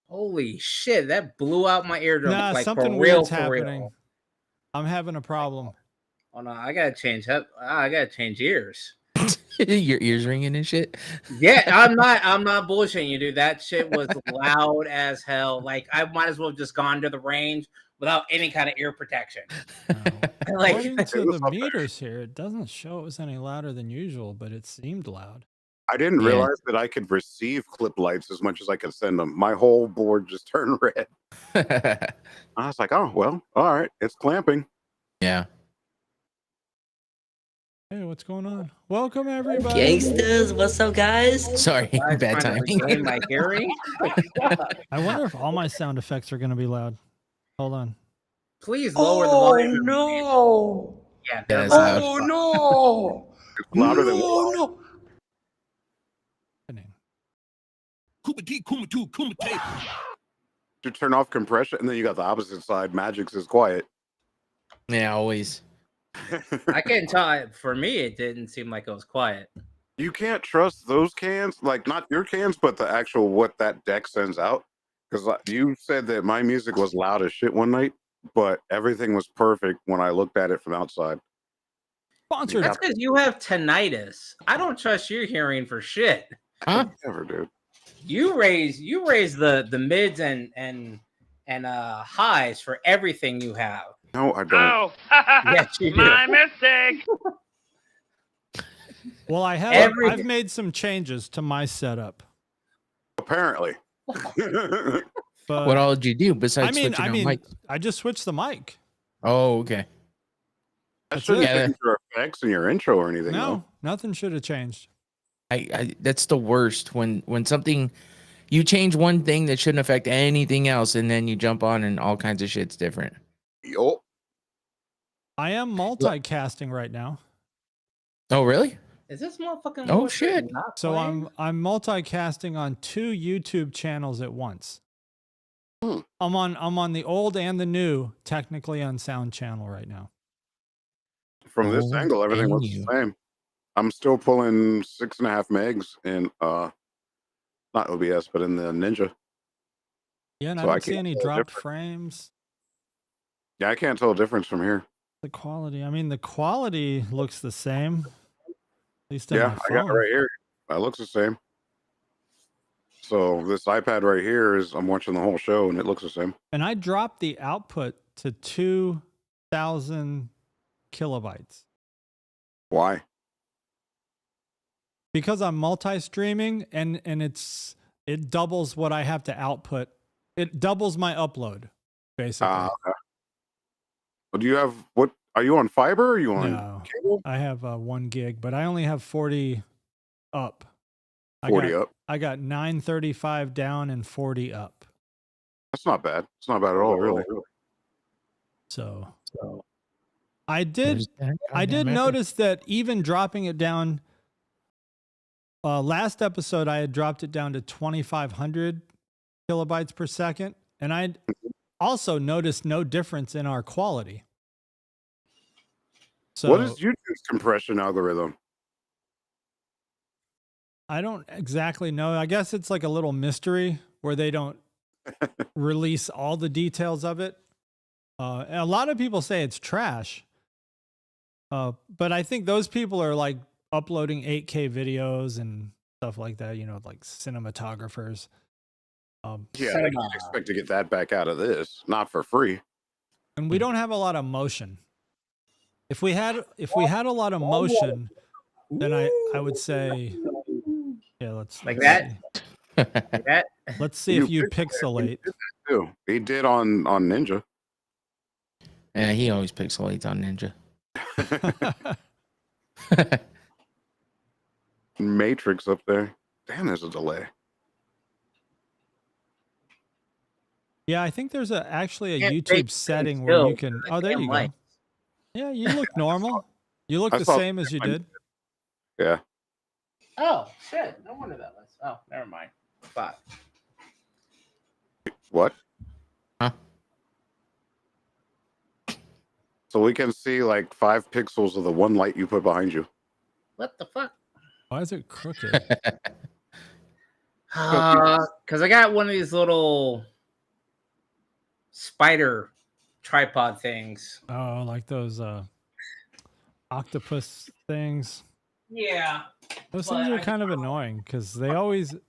Holy shit, that blew out my eardrum, Nah, like, something for real, weird's for happening. real. I'm having a problem. Oh, no, I gotta change up. I gotta change ears. Your ears ringing and shit. Yeah, I'm not bullshitting you, dude. That shit was loud as hell. Like, I might as well have just gone to the range without any kind of ear protection. Like, According to It was the up there. meters here, it doesn't show it was any louder than usual, but it seemed loud. I didn't Yeah. realize that I could receive clip lights as much as I could send them. My whole board just turned red. I was like, oh, well, all right. It's clamping. Yeah. Hey, what's going on? Welcome, everybody. Gangsters, what's up, guys? Sorry, I'm bad trying to timing. regain my hearing. I wonder if all my sound effects are going to be loud. Hold on. Please lower the volume. No! Yeah, Yeah, they're it's loud. loud. No! It's louder than what? No! You turn off compression, and then you got the opposite side. Magic's is quiet. Yeah, always. I can't tell. For me, it didn't seem like it was quiet. You can't trust those cans, like not your cans, but the actual what that deck sends out. Because you said that my music was loud as shit one night, but everything was perfect when I looked at it from outside. Sponsored. That's because you have tinnitus. I don't trust your hearing for shit. Huh? Never, dude. You raise the mids and highs for everything you have. No, I don't. Oh, Yes, you do. my mistake. Well, I've Every- made some changes to my setup. Apparently. But What all did you do besides switching out mics? I just switched the mic. Oh, okay. That That's shouldn't it. change your effects and your intro or anything. No, nothing should have changed. I that's the worst when something you change one thing that shouldn't affect anything else, and then you jump on and all kinds of shit's different. Yo. I am multicasting right now. Oh, really? Is this motherfucking Oh, bullshit shit. not So playing? I'm multicasting on 2 YouTube channels at once. Hmm. I'm on the old and the new, technically Unsound channel right now. From this Oh, angle, everything and looks you. the same. I'm still pulling 6.5 megs in not OBS, but in the Ninja. Yeah, and So I I don't see can't any tell the dropped difference. frames. Yeah, I can't tell a difference from here. The quality. I mean, the quality looks the same. At least in Yeah, my I got it phone. right here. That looks the same. So this iPad right here is I'm watching the whole show and it looks the same. And I dropped the output to 2,000 kilobytes Why? because I'm multi-streaming and it doubles what I have to output. It doubles my upload, basically. Okay. Well, do you have what? Are you on fiber? Or are you on No, cable? I have 1 gig, but I only have 40 up. 40 up. I got 935 down and 40 up. That's not bad. It's not bad at all, really. So I did There's that I did goddamn echo. notice that even dropping it down, last episode I had dropped it down to 2,500 kilobytes per second, and I also noticed no difference in our quality. So What is YouTube's compression algorithm? I don't exactly know. I guess it's like a little mystery where they don't release all the details of it. A lot of people say it's trash. But I think those people are like uploading 8K videos and stuff like that, like cinematographers. Yeah, I can expect to get that back out of this, not for free. And we don't have a lot of motion. If we had a lot of motion, then I would say, yeah, let's that? see. Like that? Let's see if you pixelate. Too. He did on Ninja. Yeah, he always pixelates on Ninja. Matrix up there. Damn, there's a delay. Yeah, I think there's actually a Can't YouTube take setting things where you still, can. I Oh, there can't you go. like. Yeah, you look normal. You look I the saw same as you did. Yeah. Oh shit! No wonder that was. Oh, never mind. Fuck. What? Huh? So we can see like 5 pixels of the one light you put behind you. What the fuck? Why is it crooked? Because I got one of these little spider tripod things. Oh, like those octopus things. Yeah. Those But things are I- kind of annoying because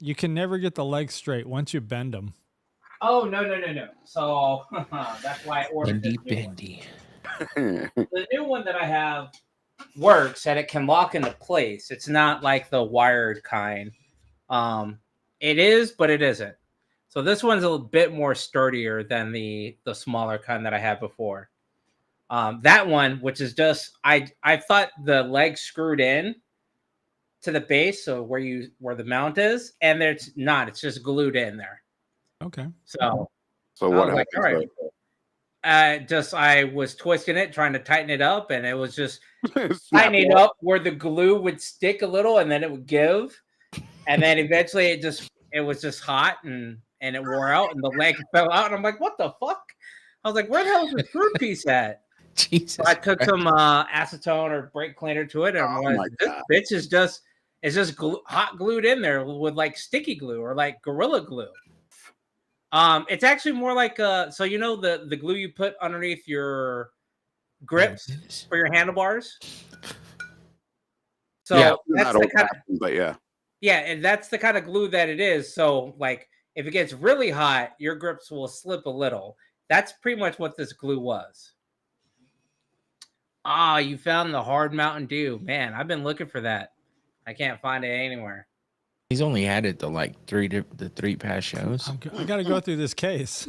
you can never get the legs straight once you bend them. Oh, no. So that's why I ordered this Bendy, new bendy. one. The new one that I have works and it can lock into place. It's not like the wired kind. It is, but it isn't. So this one's a little bit more sturdier than the smaller kind that I had before. That one, which is just I thought the leg screwed in to the base, so where the mount is, and it's not. It's just glued in there. Okay. So So I what was like, happens? all right. Just I was twisting it, trying to tighten it up, and it was just Snap tightening off. up where the glue would stick a little, and then it would give, and then eventually it was just hot and it wore out, and the leg fell out, and I'm like, what the fuck? I was like, where the hell is the screw piece at? Jesus. So I took Christ. some acetone or brake cleaner to it, and I'm Oh like, my this God. bitch is just hot glued in there with like sticky glue or like gorilla glue. It's actually more like so you know the glue you put underneath your grips for your handlebars. So Yeah. that's Not the kind of old-fashioned, but yeah. yeah, and that's the kind of glue that it is. So like if it gets really hot, your grips will slip a little. That's pretty much what this glue was. Ah, you found the hard Mountain Dew. Man, I've been looking for that. I can't find it anywhere. He's only had it the like the three past shows. I got to go through this case.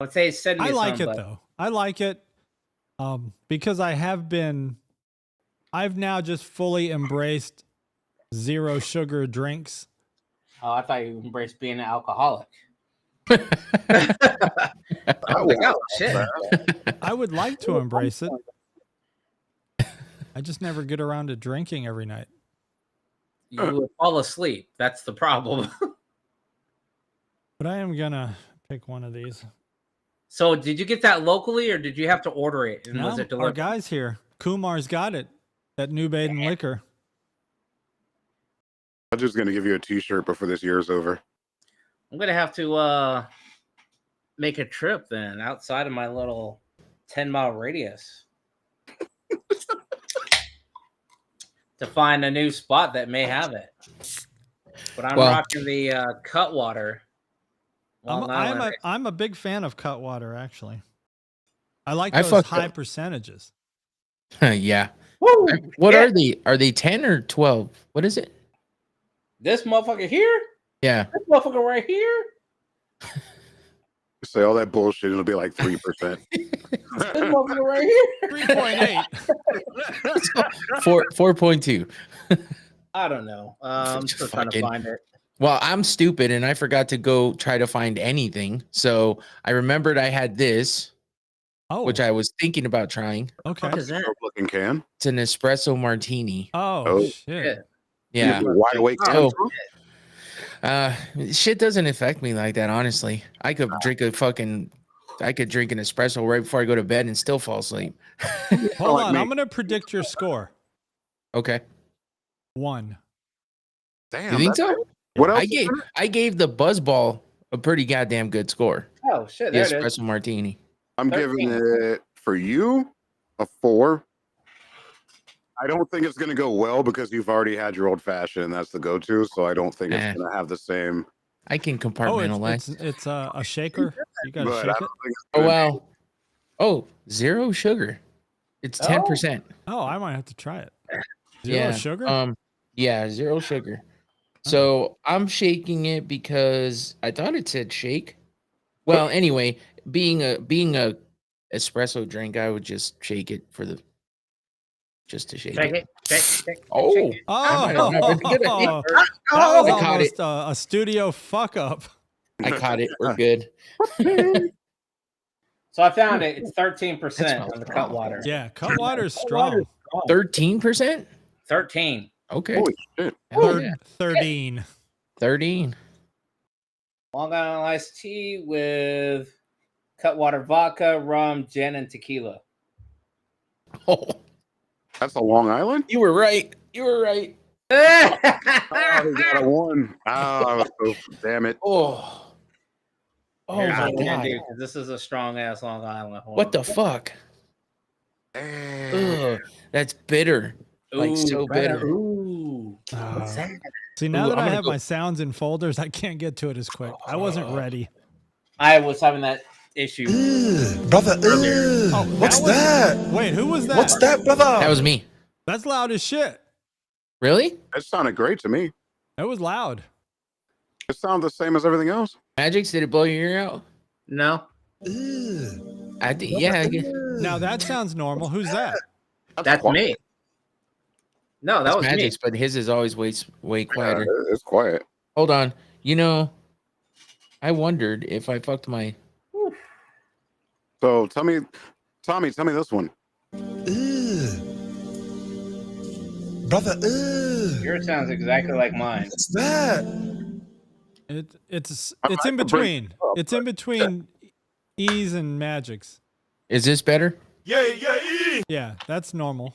Let's say send me I like some, it but though. I like it because I've now just fully embraced zero sugar drinks. oh, I thought you embraced being an alcoholic. I I was like, oh shit. I would like to embrace it. I just never get around to drinking every night. You would fall asleep. That's the problem. But I am gonna pick one of these. So did you get that locally or did you have to order it? And Now was it our delivered? guy's here. Kumar's got it at New Baden Liquor. I'm just gonna give you a T-shirt before this year's over. I'm gonna have to make a trip then outside of my little 10-mile radius to find a new spot that may have it. But I'm Well- rocking the Cutwater. Long Island. I'm a big fan of Cutwater, actually. I like I those fucked high up. percentages. Yeah. Woo! What Yeah. are they? Are they 10 or 12? What is it? This motherfucker here? Yeah. This motherfucker right here? Say all that bullshit, it'll be like 3%. This motherfucker right here? 3.8. 4.2. I don't know. I'm Just still trying to fucking- find it. Well, I'm stupid and I forgot to go try to find anything. So I remembered I had this, Oh, which I was thinking about trying. okay. What is that? Looking can. It's an espresso martini. Oh, Oh, shit. shit. Yeah. Wide awake. Oh, Shit doesn't affect me like that, honestly. I could drink an espresso right before I go to bed and still fall asleep. Hold like on. me. I'm going to predict your score. Okay. 1. Damn. You think that's- so? What else? I gave the Buzzball a pretty goddamn good score. Oh shit! The There it is. espresso martini. I'm 13. giving it for you a 4. I don't think it's going to go well because you've already had your old fashioned and that's the go-to. So I don't think Eh. it's going to have the same. I can Oh, compartmentalize. it's a shaker. You got to But I shake don't it. think it's Oh gonna- well. Oh, zero sugar. It's 10%. Oh, I might have to try it. Zero Yeah. sugar? Yeah, zero sugar. So I'm shaking it because I thought it said shake. Well, anyway, being a espresso drink, I would just shake it just to shake Check it. it. Check. Oh, Check it. Oh, might have not been good at that it. was I caught almost it. a studio fuck up. I caught it. We're good. So I found it. It's That 13% smells on the strong. Cutwater. Yeah, Cutwater's strong. 13%. 13. Okay. Holy shit. Hell yeah. 13. 13. Long Island iced tea with Cutwater vodka, rum, gin, and tequila. Oh, That's a Long Island? you were right. You were right. Oh, he got a one. Oh, damn it. Oh, oh Here's my what we're gonna god! do, 'cause this is a strong ass Long Island. Hold What on. the fuck? Eh. Ugh, that's bitter. Like so brother, bitter. Ooh. What's that? See, now Ooh, that I'm I gonna have go- my sounds in folders, I can't get to it as quick. I wasn't ready. I was having that issue. Brother, Oh, what's was, that? Wait, who was that? What's that, brother? That was me. That's loud as shit. Really? That sounded great to me. That was loud. It sounded the same as everything else. Magix, did it blow your ear out? No. I think, yeah. I guess. Now that sounds normal. Who's that? That's quiet. me. No, that That's was me. Magix, but his is always way quieter. Yeah, it's quiet. Hold on. You know, I wondered if I fucked my. So tell me, Tommy, tell me this one. Brother, Yours sounds exactly like mine. what's that? It's I in could bring between. it up, It's in between E's and Magics. Is this better? Yeah, that's normal.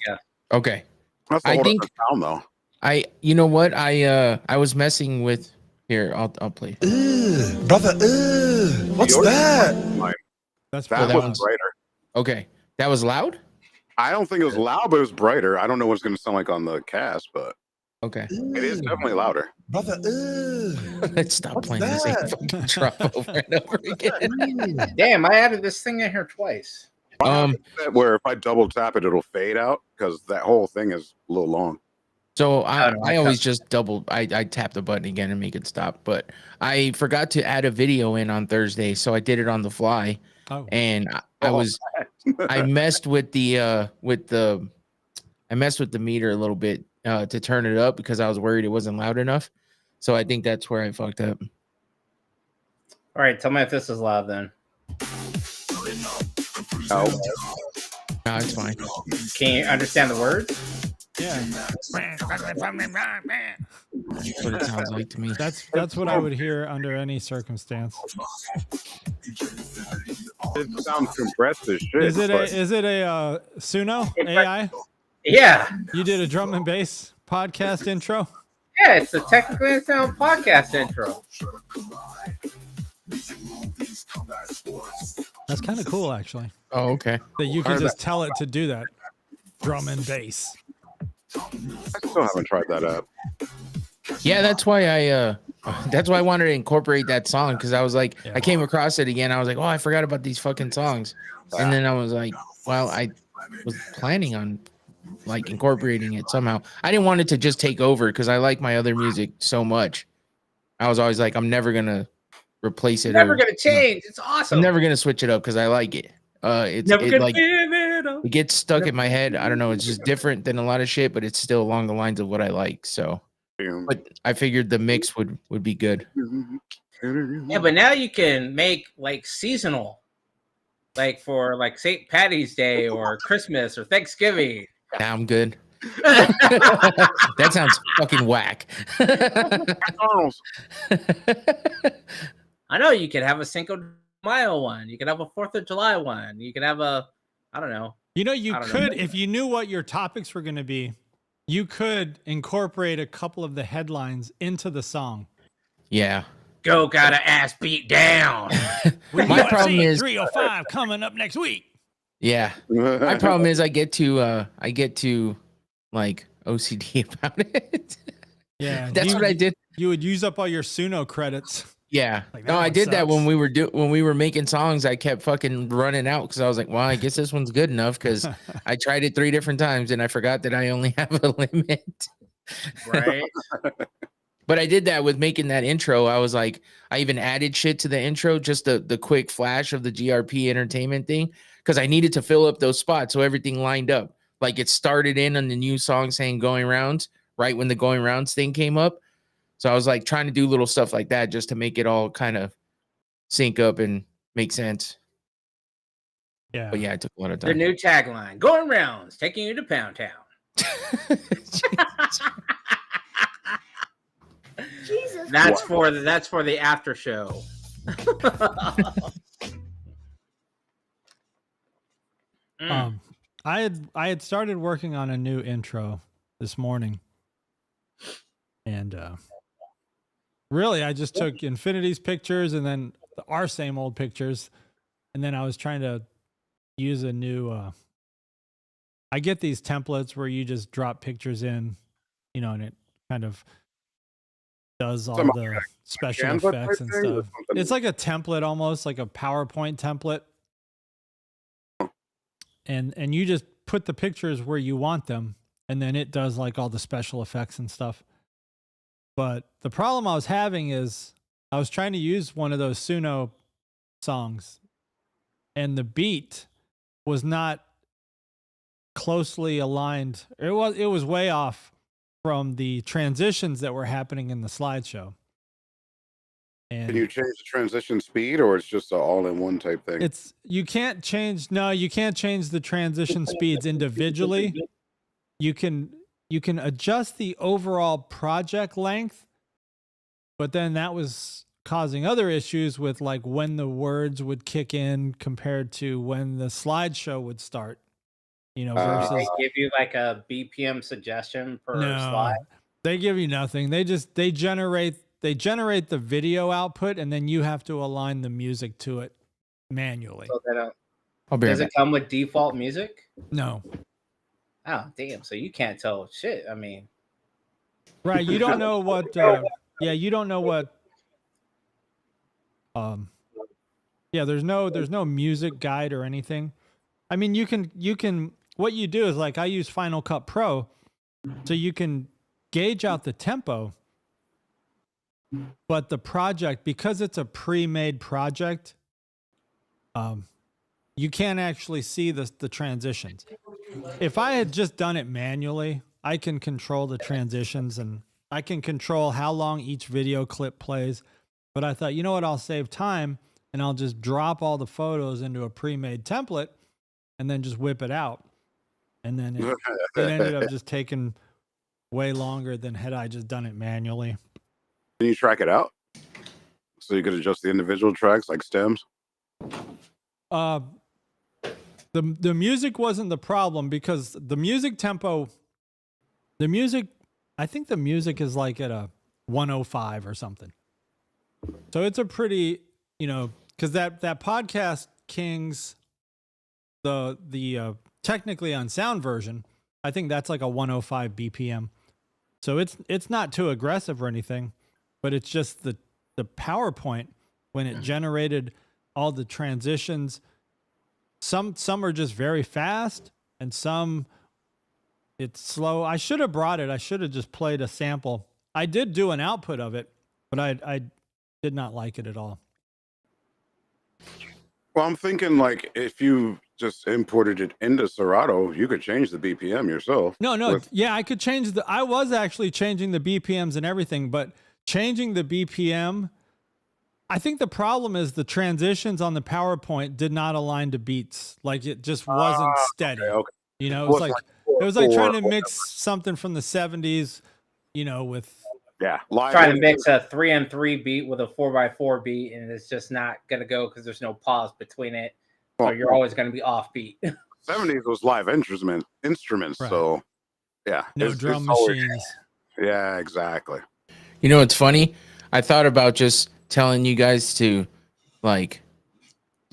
Okay. That's a I whole think- different sound, though. You know what? I was messing with. Here, I'll play. Brother, what's Yours- that? Mine. That's That that was one's- brighter. Okay, that was loud. I don't think it was loud, but it was brighter. I don't know what it's going to sound like on the cast, but Okay, it is definitely louder. Brother, let's stop What's playing the same that? fucking drop over and over again. Damn, I added this thing in here twice. Where if I double tap it, it'll fade out because that whole thing is a little long. So I don't know, I I always just I tap the button again and make it stop. But I forgot to add a video in on Thursday, so I did it on the fly, Oh, and I messed with the I messed with the meter a little bit to turn it up because I was worried it wasn't loud enough. So I think that's where I fucked up. All right, tell me if this is loud then. Oh, No, it's fine. Can you understand the words? yeah. That's what it sounds like to me. That's what I would hear under any circumstance. it sounds compressed as shit. Is it but a Suno AI? Yeah. You did a drum and bass podcast intro? Yeah, it's the Technically Unsound podcast intro. That's kind of cool, actually. Oh, okay. That you can Heard just tell it to do that. Drum and bass. I still haven't tried that out. Yeah, that's why I wanted to incorporate that song because I was like, Yeah. I came across it again. I was like, oh, I forgot about these fucking songs, and then I was like, well, I was planning on like incorporating it somehow. I didn't want it to just take over because I like my other music so much. I was always like, I'm never gonna replace it. Never or- gonna change. It's awesome. I'm never gonna switch it up because I like it. It's Never it, gonna like give it up. it gets stuck in my head. I don't know. It's just different than a lot of shit, but it's still along the lines of what I like. So, but I figured the mix would be good. Yeah, but now you can make like seasonal, like for like St. Patty's Day or Christmas or Thanksgiving. Now I'm good. That sounds fucking whack. McDonald's. I know you could have a Cinco de Mayo one. You could have a 4th of July one. You could have a, I don't know. You know, you I don't could, know. if you knew what your topics were going to be, you could incorporate a couple of the headlines into the song. Yeah. Go got a ass beat down. My problem is 305 coming up next week. yeah. My problem is I get to like OCD about it. Yeah, That's what I did. You would use up all your Suno credits. Yeah. Like, No, that I one did that when sucks. we were making songs. I kept fucking running out because I was like, well, I guess this one's good enough because I tried it 3 different times and I forgot that I only have a limit. Right? But I did that with making that intro. I was like, I even added shit to the intro, just the quick flash of the GRP entertainment thing, because I needed to fill up those spots so everything lined up. Like it started in on the new song saying going rounds, right when the going rounds thing came up. So I was like trying to do little stuff like that just to make it all kind of sync up and make sense. Yeah. But yeah, it took a lot of The time. new tagline: going rounds, taking you to Pound Town. Jesus. That's for the after show. I had started working on a new intro this morning, And really, I just took Infinity's pictures and then our same old pictures. And then I was trying to use a new, I get these templates where you just drop pictures in, you know, and it kind of does all the special Canva type effects and thing or stuff. something? It's like a template, almost like a PowerPoint template. And you just put the pictures where you want them, and then it does like all the special effects and stuff. But the problem I was having is I was trying to use one of those Suno songs, and the beat was not closely aligned. It was way off from the transitions that were happening in the slideshow. And Can you change the transition speed, or it's just an all-in-one type thing? you can't change the transition speeds individually. You can adjust the overall project length, but then that was causing other issues with like when the words would kick in compared to when the slideshow would start. You know, versus They give you like a BPM suggestion per no, slide. they give you nothing. They generate the video output, and then you have to align the music to it manually. So they don't. I'll be right Does back. it come with default music? No. Oh, damn. So you can't tell shit. I mean, Right, you don't know what you don't know what there's no music guide or anything. I mean, you can what you do is like I use Final Cut Pro, so you can gauge out the tempo, but the project, because it's a pre-made project, you can't actually see the transitions. If I had just done it manually, I can control the transitions and I can control how long each video clip plays. But I thought, you know what, I'll save time and I'll just drop all the photos into a pre-made template and then just whip it out. And then it ended up just taking way longer than had I just done it manually. Can you track it out? So you could adjust the individual tracks like stems? The music wasn't the problem because the music tempo, I think the music is like at a 105 or something. So it's a pretty, you know, because that podcast Kings, the technically Unsound version, I think that's like a 105 BPM. So it's not too aggressive or anything, but it's just the PowerPoint when it generated all the transitions. Some are just very fast and some it's slow. I should have brought it. I should have just played a sample. I did do an output of it, but I did not like it at all. Well, I'm thinking like if you just imported it into Serato, you could change the BPM yourself. No. Yeah, I could change I was actually changing the BPMs and everything, but changing the BPM, I think the problem is the transitions on the PowerPoint did not align to beats. Like it just wasn't steady. Okay. You know, It it was like trying to 4/4 mix something from the 70s, you know, with live trying to mix a 3-and-3 beat with a 4x4 beat, and it's just not gonna go because there's no pause between it. So you're always gonna be off beat. 70s was live instruments, Right. so yeah. no drum machines. Yeah, exactly. You know what's funny? I thought about just telling you guys to like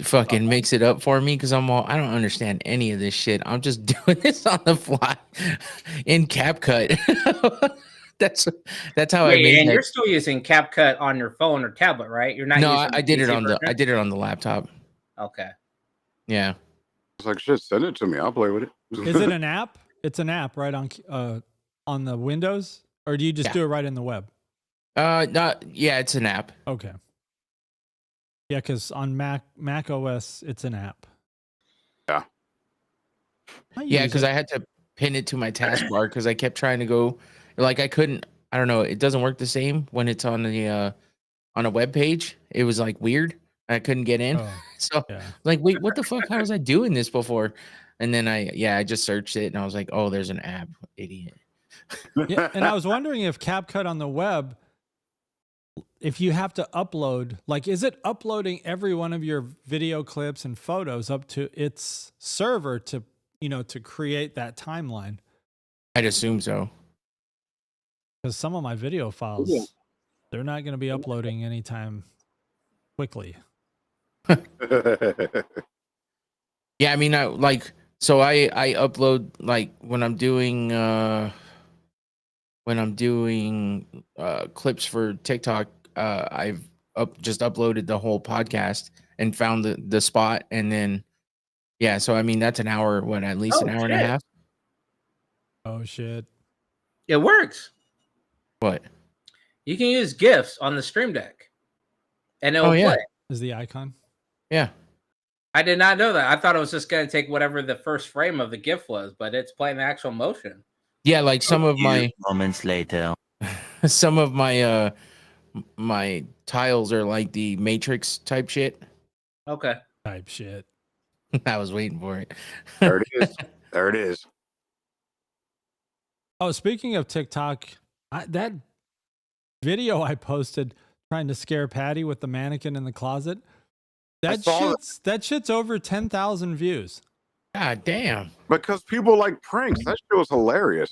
fucking mix it up for me because I don't understand any of this shit. I'm just doing this on the fly in CapCut. That's how I made And that. you're still using CapCut on your phone or tablet, right? You're not. No, using I did it PC on version? I did it on the laptop. Okay. Yeah. It's like shit, send it to me. I'll play with it. Is it an app? It's an app, right, on the Windows, or do you just do it right in the web? It's an app. Okay. Yeah, because on Mac OS, it's an app. Yeah. Yeah, because I had to pin it to my taskbar because I kept trying to go, like I couldn't. I don't know. It doesn't work the same when it's on the on a web page. It was like weird. I couldn't get in. Oh, So yeah. like, wait, what the fuck? How was I doing this before? And then I just searched it and I was like, oh, there's an app, idiot. Yeah, and I was wondering if CapCut on the web, if you have to upload, like, is it uploading every one of your video clips and photos up to its server to, you know, to create that timeline? I'd assume so. Because some of my video files, they're not going to be uploading anytime quickly. Yeah, I mean, I upload like when I'm doing clips for TikTok. I've just uploaded the whole podcast and found the spot, and then yeah. So I mean, that's an hour. What, at least an hour and a half? Oh shit! It works. What? You can use GIFs on the Stream Deck, and it'll yeah. play. Is the icon? Yeah. I did not know that. I thought it was just going to take whatever the first frame of the GIF was, but it's playing the actual motion. Yeah, like some of my moments later. some of my my tiles are like the Matrix type shit. Okay. Type shit. I was waiting for it. There it is. There it is. Oh, speaking of TikTok, that video I posted trying to scare Patty with the mannequin in the closet, that shit's over 10,000 views. God damn. Because people like pranks. That shit was hilarious.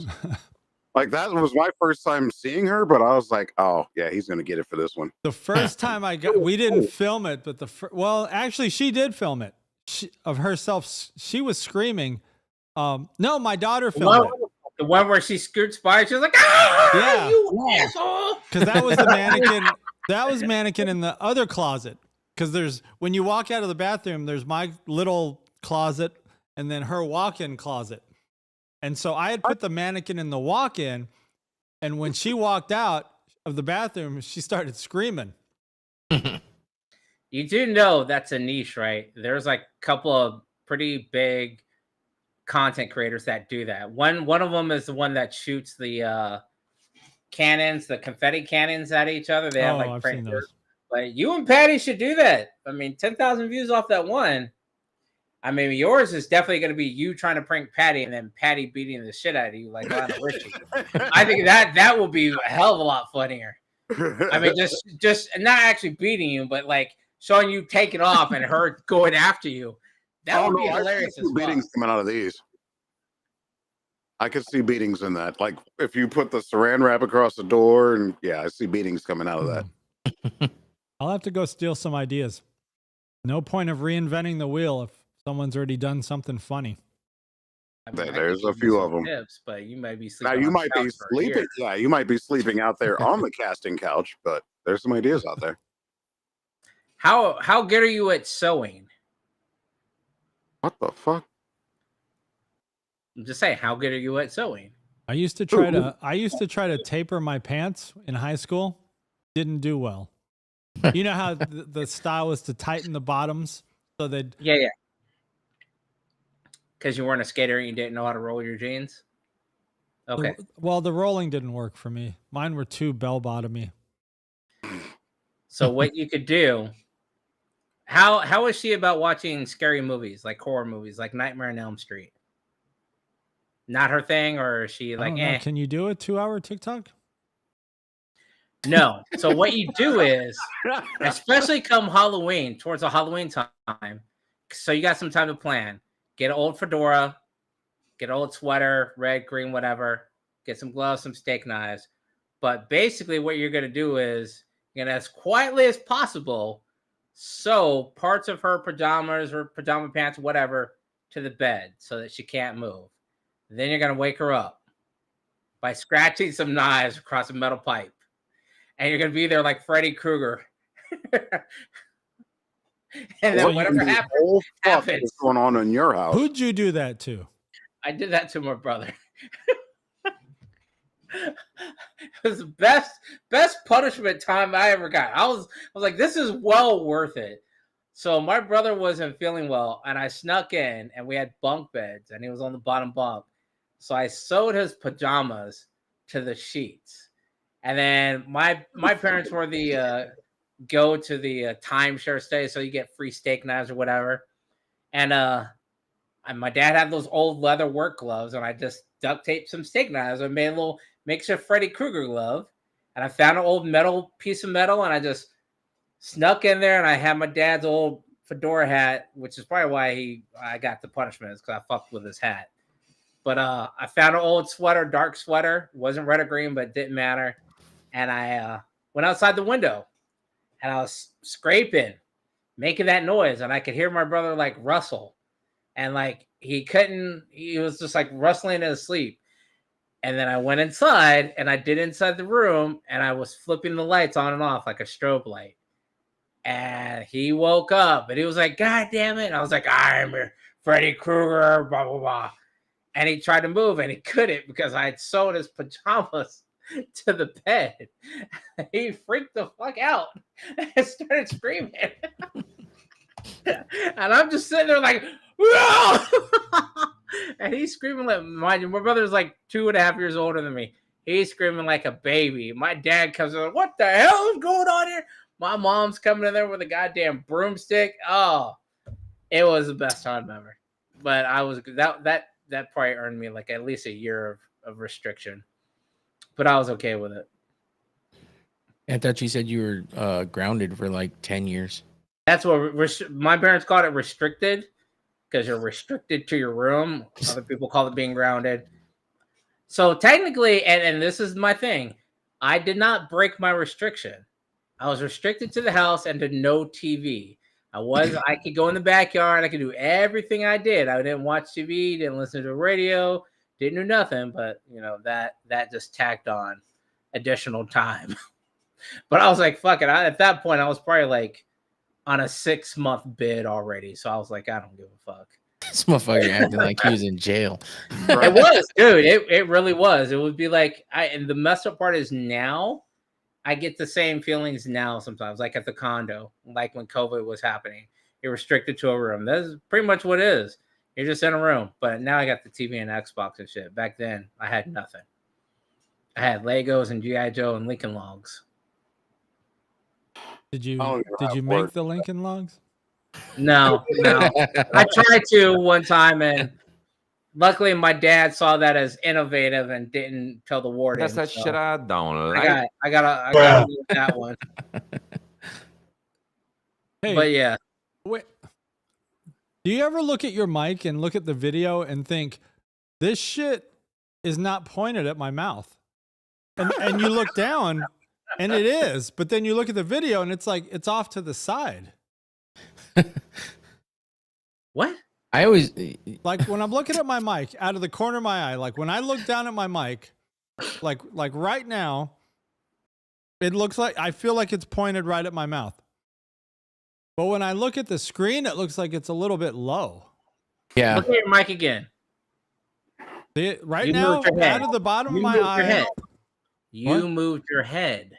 Like, that was my first time seeing her, but I was like, oh, yeah, he's going to get it for this one. The first time we didn't film it, but well, actually, she did film it of herself. She was screaming. No, my daughter filmed it. The one where she scoots by, she's like, ah, yeah, you asshole. Because that was the mannequin. That was mannequin in the other closet. Because when you walk out of the bathroom, there's my little closet and then her walk-in closet. And so I had put the mannequin in the walk-in, and when she walked out of the bathroom, she started screaming. You do know that's a niche, right? There's like a couple of pretty big content creators that do that. One of them is the one that shoots the cannons, the confetti cannons at each other. They have like I've seen those. Like, you and Patty should do that. I mean, 10,000 views off that one. I mean, yours is definitely going to be you trying to prank Patty and then Patty beating the shit out of you like Lionel Richie. I think that will be a hell of a lot funnier. I mean, just not actually beating you, but like showing you taking off and her going after you. That would be hilarious. I could see beatings coming out of these. I could see beatings in that. Like, if you put the saran wrap across the door, and yeah, I see beatings coming out of that. I'll have to go steal some ideas. No point of reinventing the wheel if someone's already done something funny. I mean, there's a few of them. Tips, but you might be sleeping. Now you might be sleeping. Yeah, you might be sleeping out there on the casting couch, but there's some ideas out there. How good are you at sewing? What the fuck? I'm just saying, how good are you at sewing? I used to try to taper my pants in high school. Didn't do well. You know how the style was to tighten the bottoms so that yeah. Because you weren't a skater and you didn't know how to roll your jeans. Okay. Well, the rolling didn't work for me. Mine were too bell-bottomy. So what you could do? How is she about watching scary movies, like horror movies, like Nightmare on Elm Street? Not her thing, or is she like, eh? Can you do a 2-hour TikTok? No. So what you do is, especially come Halloween, towards the Halloween time, so you got some time to plan. Get an old fedora, get an old sweater, red, green, whatever. Get some gloves, some steak knives. But basically what you're going to do is, you're going to, as quietly as possible, sew parts of her pajamas or pajama pants, whatever, to the bed so that she can't move. Then you're going to wake her up by scratching some knives across a metal pipe. And you're going to be there like Freddy Krueger. And then whatever happens. What's going on in your house? Who'd you do that to? I did that to my brother. It was the best punishment time I ever got. I was like, this is well worth it. So my brother wasn't feeling well, and I snuck in, and we had bunk beds, and he was on the bottom bunk. So I sewed his pajamas to the sheets, and then my parents were the go to the timeshare stay, so you get free steak knives or whatever. And my dad had those old leather work gloves, and I just duct taped some steak knives. I made a little makeshift Freddy Krueger glove, and I found an old piece of metal, and I just snuck in there, and I had my dad's old fedora hat, which is probably why I got the punishment, is because I fucked with his hat. But I found an old sweater, dark sweater, wasn't red or green, but didn't matter. And I went outside the window and I was scraping, making that noise, and I could hear my brother like rustle, and like he was just like rustling in his sleep. And then I went inside and I did inside the room and I was flipping the lights on and off like a strobe light. And he woke up and he was like, God damn it. And I was like, I'm Freddy Krueger, blah, blah, blah. And he tried to move and he couldn't because I had sewn his pajamas to the bed. He freaked the fuck out and started screaming. And I'm just sitting there like, whoa! And he's screaming like, my brother's like 2.5 years older than me. He's screaming like a baby. My dad comes in like, what the hell is going on here? My mom's coming in there with a goddamn broomstick. Oh, it was the best time ever. But I was that probably earned me like at least a year of restriction. But I was okay with it. I thought you said you were grounded for like 10 years. That's what my parents called it, restricted, because you're restricted to your room. Other people call it being grounded. So technically, and this is my thing, I did not break my restriction. I was restricted to the house and to no TV. I could go in the backyard. I could do everything I did. I didn't watch TV, didn't listen to the radio, didn't do nothing. But that just tacked on additional time. But I was like, fuck it. At that point, I was probably like on a 6-month bid already. So I was like, I don't give a fuck. This motherfucker acting like he was in jail. It was, dude. It really was. It would be like, and the messed up part is now I get the same feelings now sometimes, like at the condo, like when COVID was happening. You're restricted to a room. That's pretty much what it is. You're just in a room. But now I got the TV and Xbox and shit. Back then, I had nothing. I had Legos and G.I. Joe and Lincoln Logs. Did you make the Lincoln Logs? No. I tried to one time, and luckily my dad saw that as innovative and didn't tell the warden. That's that shit I don't like. I got that one. Hey, But yeah. wait, do you ever look at your mic and look at the video and think, this shit is not pointed at my mouth? And you look down and it is, but then you look at the video and it's like, it's off to the side. What? I always Like when I'm looking at my mic out of the corner of my eye, like when I look down at my mic, like right now, it looks like, I feel like it's pointed right at my mouth. But when I look at the screen, it looks like it's a little bit low. yeah. Look at your mic again. See it? Right You now, moved your head. out of the bottom You of my moved your eye. head. You What? moved your head.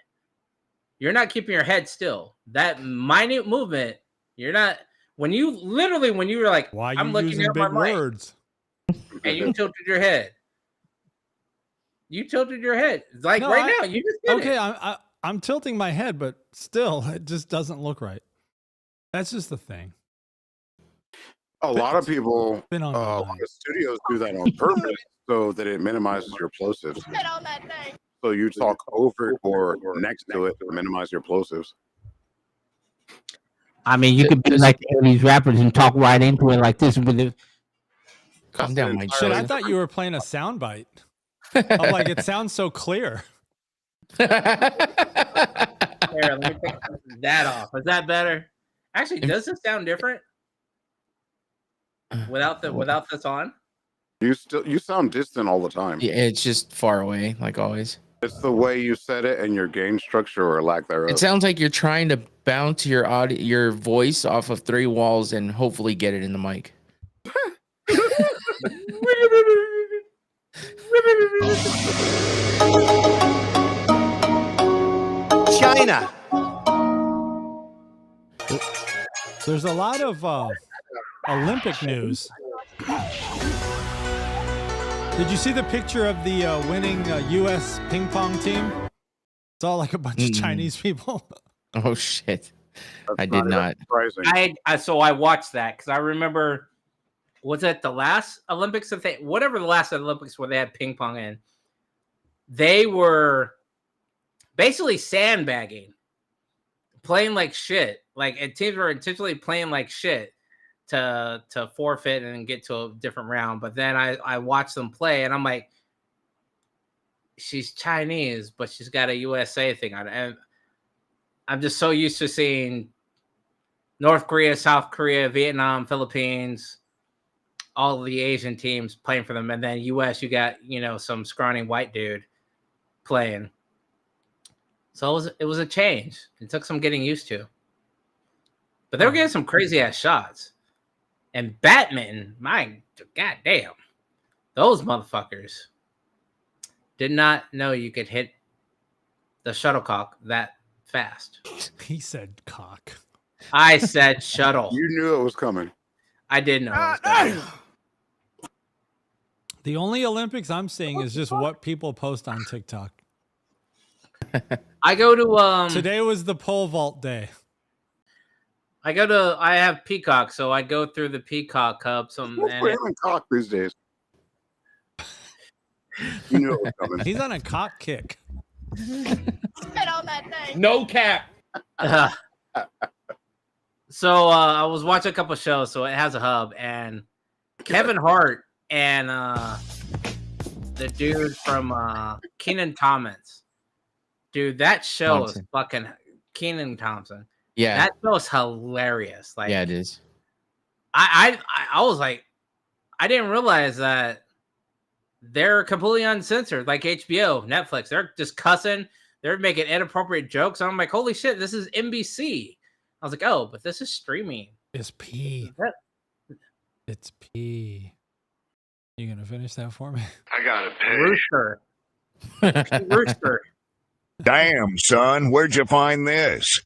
You're not keeping your head still. That minute movement, you're not. When you were like, Why I'm you looking using at my big mic, words? and you tilted your head. You tilted your head. Like No, right now, you just did Okay, it. I'm tilting my head, but still, it just doesn't look right. That's just the thing. A lot of people, Been on my mind. the studios do that on purpose so that it minimizes your plosives. So you talk over it or next to it to minimize your plosives. I mean, you could be like these rappers and talk right into it like this. But Calm down, my Shit, I Joe. thought you were playing a soundbite. I'm like, it sounds so clear. here, let me take that off. Is that better? Actually, does this sound different without this on? You sound distant all the time. Yeah, it's just far away, like always. It's the way you said it and your gain structure or lack thereof. It sounds like you're trying to bounce your voice off of 3 walls and hopefully get it in the mic. China. There's a lot of Olympic news. Did you see the picture of the winning U.S. ping pong team? It's all like a bunch of Chinese people. Oh shit! That's I did not. Surprising. I watched that because I remember, was it the last Olympics that whatever the last Olympics where they had ping pong in, they were basically sandbagging, playing like shit. Like, and teams were intentionally playing like shit to forfeit and get to a different round. But then I watched them play, and I'm like, she's Chinese, but she's got a USA thing on it. And I'm just so used to seeing North Korea, South Korea, Vietnam, Philippines, all of the Asian teams playing for them, and then US, you got some scrawny white dude playing. So it was a change. It took some getting used to, but they were getting some crazy ass shots. And badminton, my goddamn, those motherfuckers did not know you could hit the shuttlecock that fast. He said cock. I said shuttle. You knew it was coming. I did know it was coming. The only Olympics I'm seeing is just what people post on TikTok. I go to Today was the pole vault day. I have Peacock, so I go through the Peacock Hub. Who's playing cock these days? You knew it was coming. He's on a cock kick. No cap. So I was watching a couple shows, so it has a hub, and Kevin Hart and the dude from Kenan Thomas. Dude, that show is fucking Kenan Thompson. Yeah, That show is hilarious. Like, yeah, it is. I was like, I didn't realize that they're completely uncensored, like HBO, Netflix. They're just cussing. They're making inappropriate jokes. I'm like, holy shit, this is NBC. I was like, oh, but this is streaming. It's P. It's P. You gonna finish that for me? I gotta pay. Rooster. Rooster. Damn, son, where'd you find this?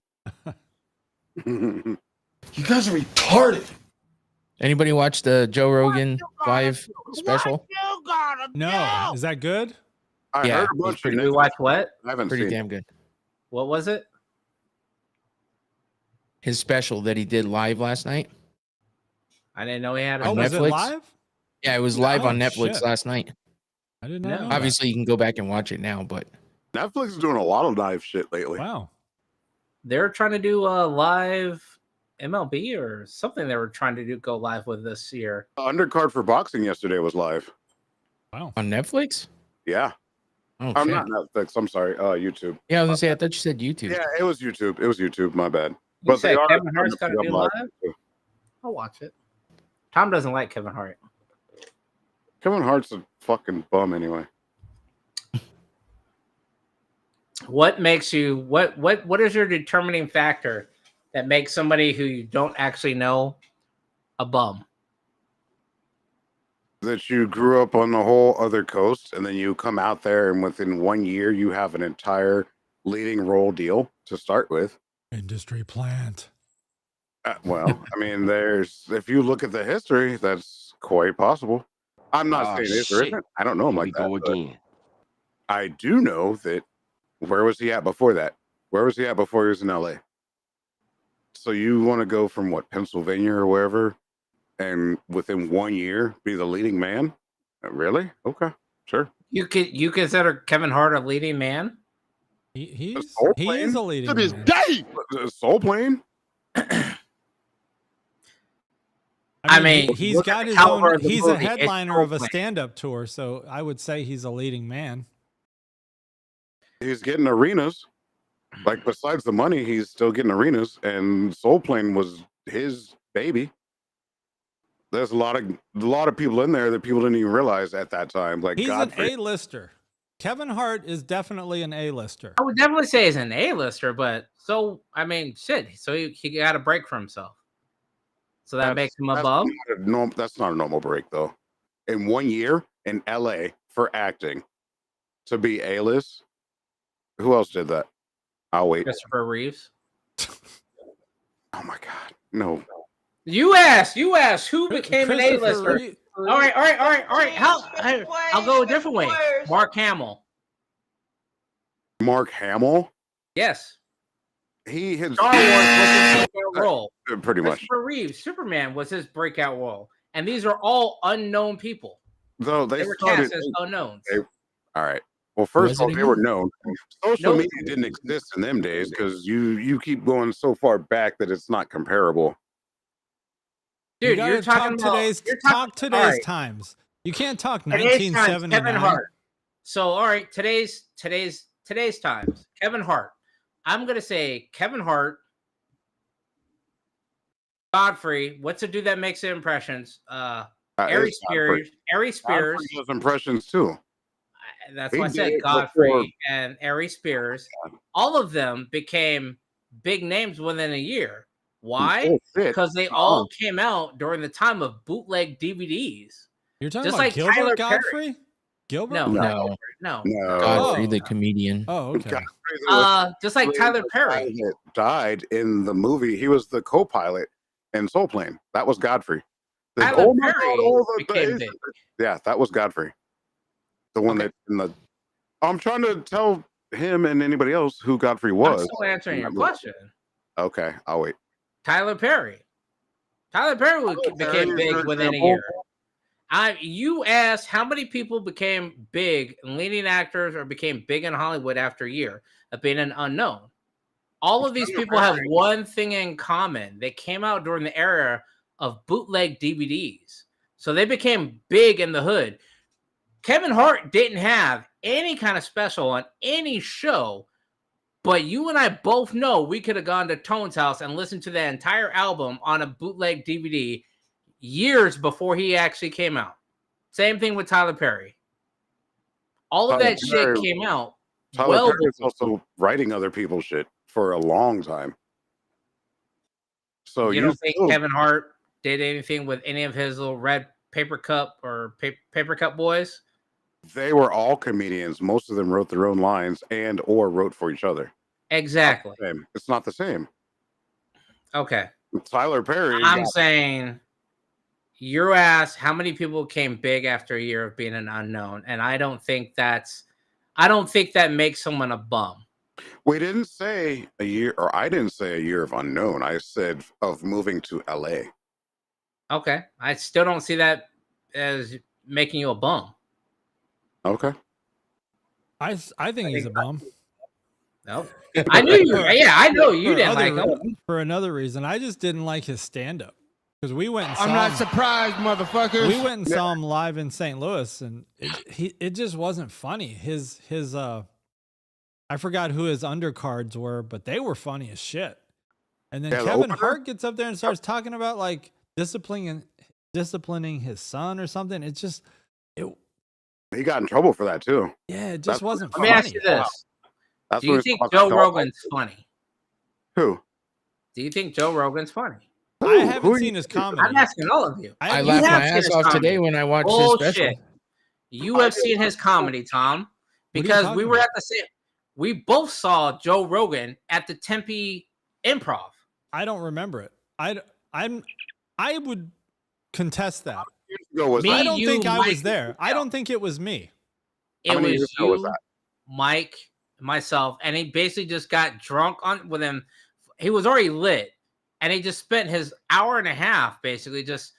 You guys are retarded. Anybody watch the Joe Rogan live special? No. Is that good? I Yeah, heard a bunch of Did we watch what? I haven't Pretty seen damn good. What was it? His special that he did live last night. I didn't know he had a Oh, was it Netflix? live? Yeah, it was live Oh, on Netflix shit. last night. I didn't No. know. that. Obviously, you can go back and watch it now, but Netflix is doing a lot of live shit lately. Wow. They're trying to do a live MLB or something they were trying to go live with this year. Undercard for boxing yesterday was live. Wow. on Netflix. Yeah. Oh, I'm shit. not Netflix. I'm sorry. YouTube. Yeah, I was gonna say. I thought you said YouTube. Yeah, it was YouTube. It was YouTube. My bad. You said they are Kevin Hart's starting gonna to be put live? up too. I'll watch it. Tom doesn't like Kevin Hart. Kevin Hart's a fucking bum anyway. What makes you what is your determining factor that makes somebody who you don't actually know a bum? That you grew up on the whole other coast and then you come out there and within 1 year you have an entire leading role deal to start with. Industry plant. Well, I mean, if you look at the history, that's quite possible. I'm not saying it or isn't. I don't know him like that. But I do know that. Where was he at before that? Where was he at before he was in LA? So you want to go from what, Pennsylvania or wherever, and within 1 year be the leading man? Really? Okay, sure. You consider Kevin Hart a leading man? He Soul is Plane? a leading To this man. day, Soul Plane. I mean, he's look at got the his caliber own. of the He's a movie. It's headliner Soul of a Plane. stand-up tour, so I would say he's a leading man. He's getting arenas. Like besides the money, he's still getting arenas, and Soul Plane was his baby. There's a lot of people in there that people didn't even realize at that time. Like He's Godfrey. an A-lister. Kevin Hart is definitely an A-lister. I would definitely say he's an A-lister, but so I mean, shit. So he got a break for himself. So that makes him above. That's not a normal break though. In 1 year in LA for acting to be A-list. Who else did that? I'll wait. Christopher Reeves. Oh my God, no. You asked who became an Christopher A-lister. Reeve- All right. I'll go a different way. Mark Hamill. Mark Hamill. Yes. He had Star Wars was his breakout role. pretty much. Christopher Reeves, Superman was his breakout role, and these are all unknown people. Though They they were started. cast as unknowns. All right. Well, first of all, Was it they were again? known. Social Nope. media didn't exist in them days because you keep going so far back that it's not comparable. Dude, you you're gotta talking about talk today's all right. times. You can't talk Today's times, 1979. Kevin Hart. So, all right, today's times, Kevin Hart. I'm gonna say Kevin Hart, Godfrey. What's the dude that makes the impressions? Ari It's Godfrey. Spears. Ari Spears. Godfrey does impressions too. That's He why I did said it Godfrey before. and Ari Spears. All of them became big names within a year. Why? Bullshit. Because they all came out during the time of bootleg DVDs. You're talking Just about like Gilbert Tyler Godfrey? Gilbert? No, No. not Gilbert. No. No. Godfrey, Oh. the comedian. Oh, okay. Godfrey was Just like Tyler the Perry. guy that died in the movie. He was the co-pilot in Soul Plane. That was Godfrey. Tyler Perry became big. Yeah, that was Godfrey. The one Okay. that in the. I'm trying to tell him and anybody else who Godfrey I'm was. still answering your question. Okay, I'll wait. Tyler Perry. Tyler Perry became big within a year. You asked how many people became big leading actors or became big in Hollywood after a year of being an unknown. All of these people have one thing in common. They came out during the era of bootleg DVDs. So they became big in the hood. Kevin Hart didn't have any kind of special on any show, but you and I both know we could have gone to Tone's house and listened to that entire album on a bootleg DVD years before he actually came out. Same thing with Tyler Perry. All of that shit came out. Tyler Perry was also writing other people's shit for a long time. So you don't think Kevin Hart did anything with any of his little red paper cup or paper cup boys? They were all comedians. Most of them wrote their own lines and or wrote for each other. Exactly. It's not the same. Okay. Tyler Perry. I'm saying you asked how many people came big after a year of being an unknown, and I don't think that makes someone a bum. We didn't say a year, or I didn't say a year of unknown. I said of moving to LA. Okay. I still don't see that as making you a bum. Okay. I think he's a bum. No. I knew you. Yeah, I know you didn't like him. For another reason, I just didn't like his stand-up. Because we went and saw I'm not surprised, motherfuckers. We went and saw him live in St. Louis, and it just wasn't funny. His I forgot who his undercards were, but they were funny as shit. And then Kevin Hart gets up there and starts talking about like disciplining his son or something. It's just he got in trouble for that too. Yeah, it just wasn't funny. Let me ask you this. Do you think Joe Rogan's funny? Who? Do you think Joe Rogan's funny? I haven't seen his comedy. I'm asking all of you. I laughed my ass off today when I watched his special. You have seen his comedy, Tom, because we were at the same. We both saw Joe Rogan at the Tempe Improv. I don't remember it. I would contest that. I don't think I was there. I don't think it was me. It was you, Mike, myself, and he basically just got drunk with him. He was already lit, and he just spent his hour and a half basically just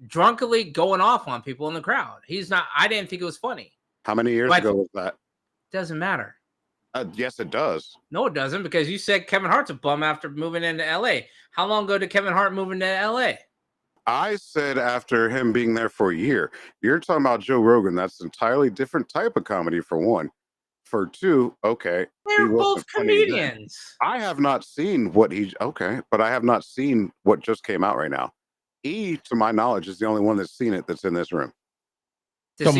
drunkenly going off on people in the crowd. I didn't think it was funny. How many years ago was that? Doesn't matter. Yes, it does. No, it doesn't, because you said Kevin Hart's a bum after moving into LA. How long ago did Kevin Hart move into LA? I said after him being there for a year. You're talking about Joe Rogan. That's an entirely different type of comedy, for one. For two, okay. They're both comedians. I have not seen but I have not seen what just came out right now. To my knowledge, is the only one that's seen it that's in this room. So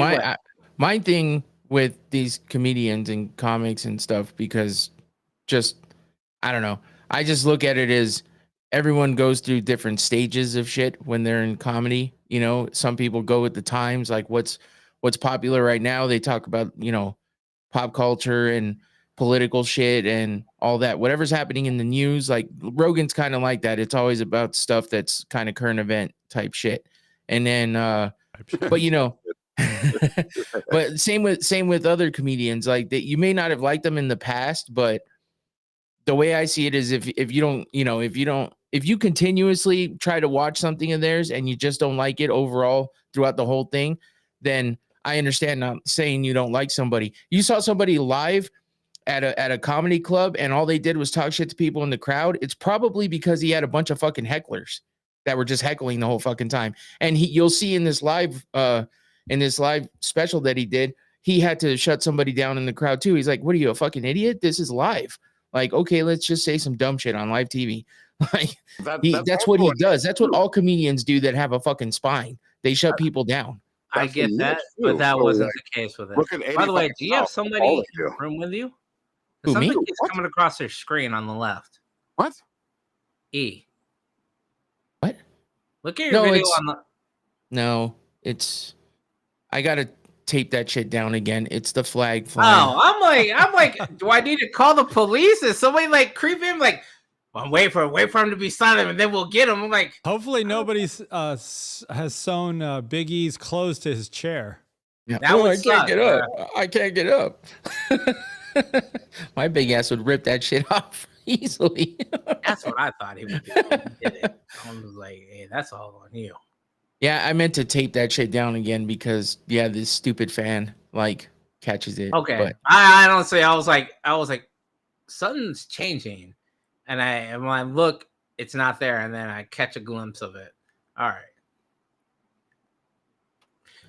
my thing with these comedians and comics and stuff, because I don't know. I just look at it as everyone goes through different stages of shit when they're in comedy. You know, some people go with the times, like what's popular right now. They talk about, pop culture and political shit and all that. Whatever's happening in the news, like Rogan's kind of like that. It's always about stuff that's kind of current event type shit. And then, but but same with other comedians, like that. You may not have liked them in the past, but the way I see it is if you continuously try to watch something of theirs and you just don't like it overall throughout the whole thing, then I understand not saying you don't like somebody. You saw somebody live at a comedy club and all they did was talk shit to people in the crowd. It's probably because he had a bunch of fucking hecklers. that were just heckling the whole fucking time. And you'll see in this live special that he did, he had to shut somebody down in the crowd too. He's like, "What are you, a fucking idiot? This is live. Like, okay, let's just say some dumb shit on live TV." Like, that's what he does. That's what all comedians do that have a fucking spine. They shut people down. I get that, but that wasn't the case with it. By the way, do you have somebody in the room with you? Who, me? Something keeps coming across their screen on the left. What? E. What? Look at your video on the. No, it's. I gotta tape that shit down again. It's the flag flying. Oh, I'm like, do I need to call the police? Is somebody like creeping? Like, well, wait for him to be silent, and then we'll get him. I'm like, hopefully nobody's has sewn Big E's clothes to his chair. Yeah. I can't get up. I can't get up. My big ass would rip that shit off easily. That's what I thought he would do. He did it. I was like, hey, that's all on you. Yeah, I meant to tape that shit down again because this stupid fan like catches it. Okay, but I don't say. I was like, something's changing, and when I look, it's not there, and then I catch a glimpse of it. All right.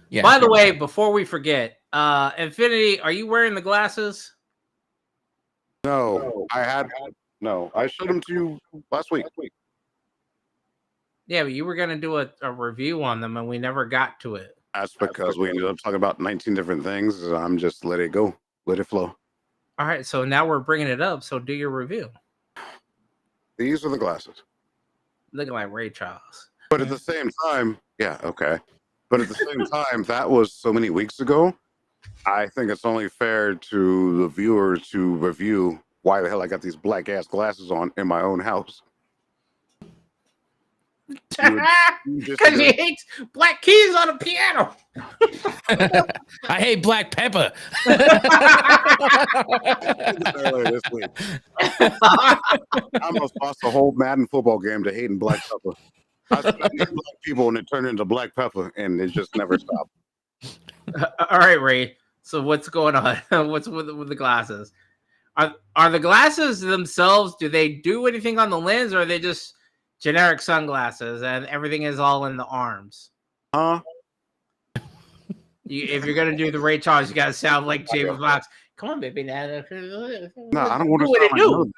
Yeah. By the way, before we forget, Infinity, are you wearing the glasses? No, I showed them to you last week. Yeah, but you were gonna do a review on them, and we never got to it. That's because we ended up talking about 19 different things. I'm just let it go, let it flow. All right, so now we're bringing it up. So do your review. These are the glasses. Looking like Ray Charles. But at the same time, yeah, okay. But at the same time, that was so many weeks ago. I think it's only fair to the viewers to review why the hell I got these black ass glasses on in my own house. Because he hates black keys on a piano. I hate black pepper. Earlier this week. I almost lost a whole Madden football game to hating black pepper. I said black people and it turned into black pepper and it just never stopped. All right, Ray. So what's going on? What's with the glasses? Are the glasses themselves, do they do anything on the lens, or are they just generic sunglasses and everything is all in the arms? If you're gonna do the Ray Charles, you gotta sound like Jamie Foxx. Come on, baby. Now. No, I don't want to sound like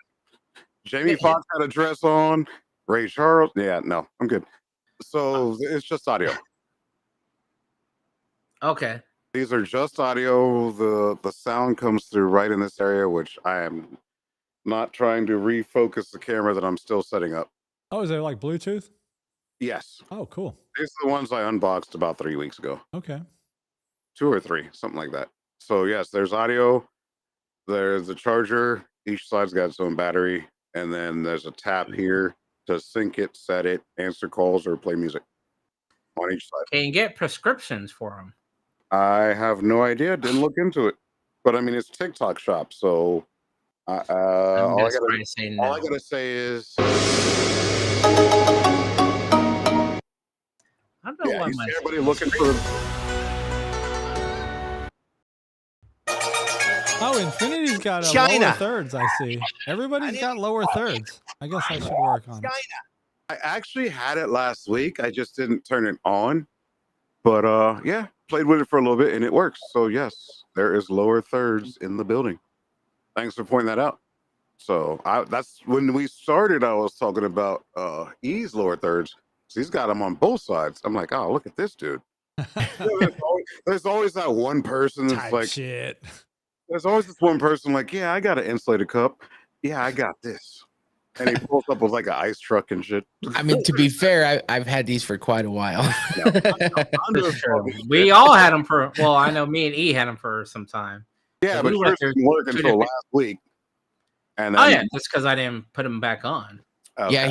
Jamie Foxx had a dress on. Ray Charles. Yeah, no, I'm good. So it's just audio. Okay. These are just audio. The sound comes through right in this area, which I am not trying to refocus the camera that I'm still setting up. Oh, is it like Bluetooth? Yes. Oh, cool. These are the ones I unboxed about 3 weeks ago. Okay. 2 or 3, something like that. So yes, there's audio. There's a charger. Each side's got its own battery. And then there's a tap here to sync it, set it, answer calls, or play music on each side. Can you get prescriptions for them? I have no idea. Didn't look into it. But I mean, it's TikTok shop. So all I gotta say is... I don't know why everybody looking for... Oh, Infinity's got lower thirds, I see. Everybody's got lower thirds. I guess I should work on it. I actually had it last week. I just didn't turn it on. But yeah, played with it for a little bit and it works. So yes, there is lower thirds in the building. Thanks for pointing that out. So that's when we started, I was talking about E's lower thirds. So he's got them on both sides. I'm like, oh, look at this dude. There's always that one person that's like, shit. There's always this one person like, yeah, I got an insulated cup. Yeah, I got this. And he pulls up with like an ice truck and shit. I mean, to be fair, I've had these for quite a while. We all had them for, well, I know me and E had them for some time. Yeah, but yours didn't work until last week. And then, that's because I didn't put them back on. Okay. Yeah,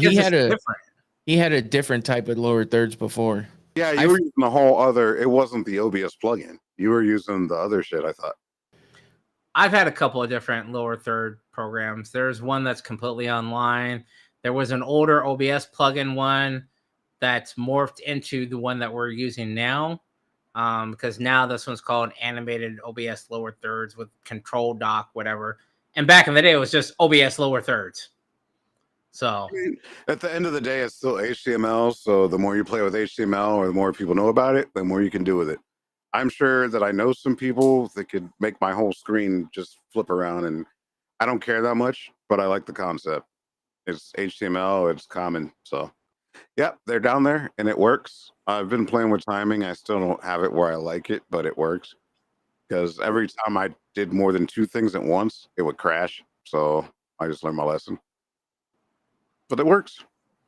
he had a different type of lower thirds before. Yeah, you were using the whole other, it wasn't the OBS plugin. You were using the other shit, I thought. I've had a couple of different lower third programs. There's one that's completely online. There was an older OBS plugin one that's morphed into the one that we're using now. Because now this one's called Animated OBS Lower Thirds with Control Dock, whatever. And back in the day, it was just OBS Lower Thirds. So At the end of the day, it's still HTML. So the more you play with HTML or the more people know about it, the more you can do with it. I'm sure that I know some people that could make my whole screen just flip around, and I don't care that much, but I like the concept. It's HTML, it's common. So, yep, they're down there and it works. I've been playing with timing. I still don't have it where I like it, but it works because every time I did more than 2 things at once, it would crash. So I just learned my lesson. But it works.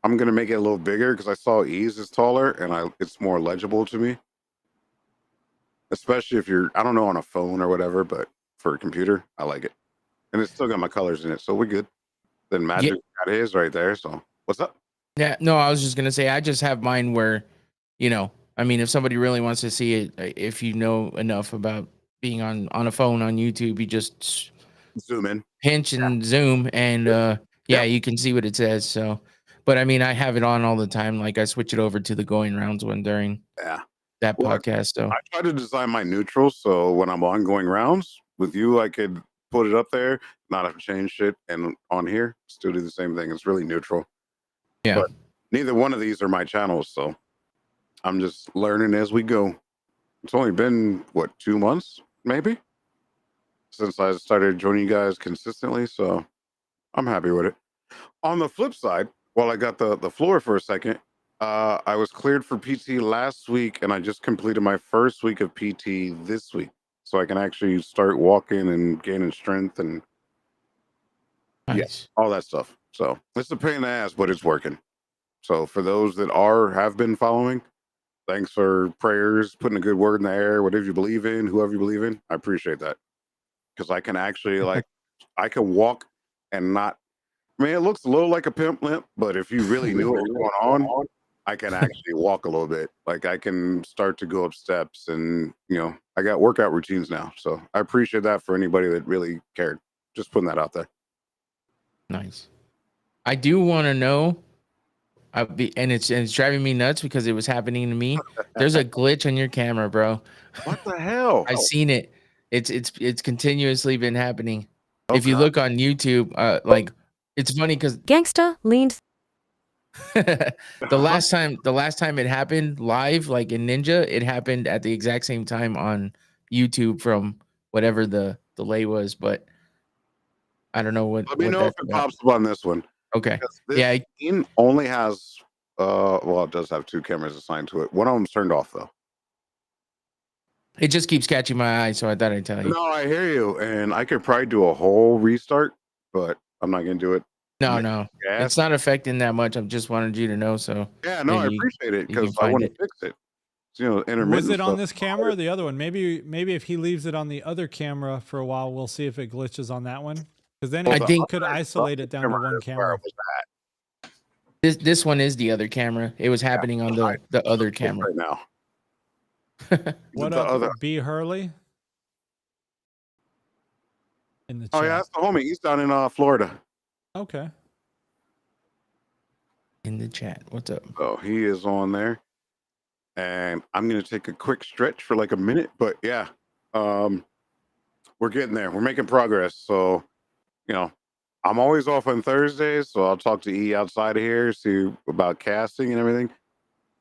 I'm gonna make it a little bigger because I saw ease is taller and it's more legible to me. Especially if you're, I don't know, on a phone or whatever, but for a computer, I like it. And it's still got my colors in it, so we're good. Then Magic got his right there. So what's up? Yeah, no, I was just gonna say I just have mine where, I mean, if somebody really wants to see it, if you know enough about being on a phone on YouTube, you just Zoom in, pinch and zoom, and you can see what it says. So, but I mean, I have it on all the time. Like I switch it over to the going rounds one during that podcast. So I try to design my neutrals so when I'm on going rounds with you, I could put it up there, not have to change shit, and on here still do the same thing. It's really neutral. Yeah. But neither one of these are my channels, so I'm just learning as we go. It's only been 2 months, maybe, since I started joining you guys consistently, so I'm happy with it. On the flip side, while I got the floor for a second, I was cleared for PT last week, and I just completed my first week of PT this week, so I can actually start walking and gaining strength and all that stuff. So it's a pain in the ass, but it's working. So for those that have been following, thanks for prayers, putting a good word in the air, whatever you believe in, whoever you believe in. I appreciate that because I can actually I can walk and not. I mean, it looks a little like a pimp limp, but if you really knew what was going on, I can actually walk a little bit. Like I can start to go up steps, and I got workout routines now. So I appreciate that for anybody that really cared. Just putting that out there. Nice. I do want to know. And it's driving me nuts because it was happening to me. There's a glitch on your camera, bro. What the hell? I've seen it. It's continuously been happening. Okay. If you look on YouTube, it's funny because Gangsta leaned. the last time it happened live, like in Ninja, it happened at the exact same time on YouTube from whatever the delay was, but I don't know what. Let me know if it pops up on this one. Okay. This scene only has it does have 2 cameras assigned to it. One of them's turned off though. It just keeps catching my eye, so I thought I'd tell you. No, I hear you, and I could probably do a whole restart, but I'm not gonna do it. No, it's not affecting that much. I just wanted you to know. So yeah, no, I appreciate it because I want to fix it. Intermittent. Was it on this camera or the other one? Maybe if he leaves it on the other camera for a while, we'll see if it glitches on that one. Because then I think could isolate it down to one camera. This one is the other camera. It was happening on the other camera right now. What up, B. Hurley? In the chat. Oh yeah, that's the homie. He's down in Florida. Okay. In the chat. What's up? Oh, he is on there. And I'm gonna take a quick stretch for like a minute, but yeah. We're getting there. We're making progress. So, I'm always off on Thursdays, so I'll talk to E outside of here, see about casting and everything.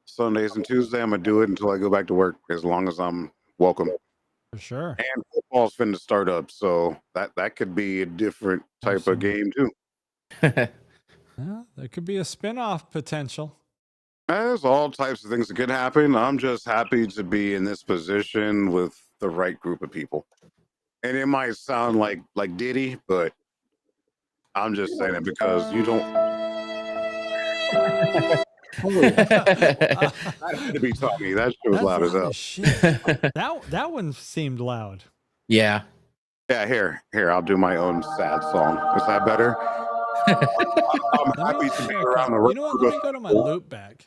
Sundays and Tuesday, I'm gonna do it until I go back to work, as long as I'm welcome. For sure. And football's finna start up, so that could be a different type of game too. Well, there could be a spin-off potential. There's all types of things that could happen. I'm just happy to be in this position with the right group of people. And it might sound like Diddy, but I'm just saying it because you don't. That had to be Tommy. That shit was loud as hell. That one seemed loud. Yeah. Yeah, here. I'll do my own sad song. Is that better? I'm happy to be around the. You know what? Let me go to my loop back.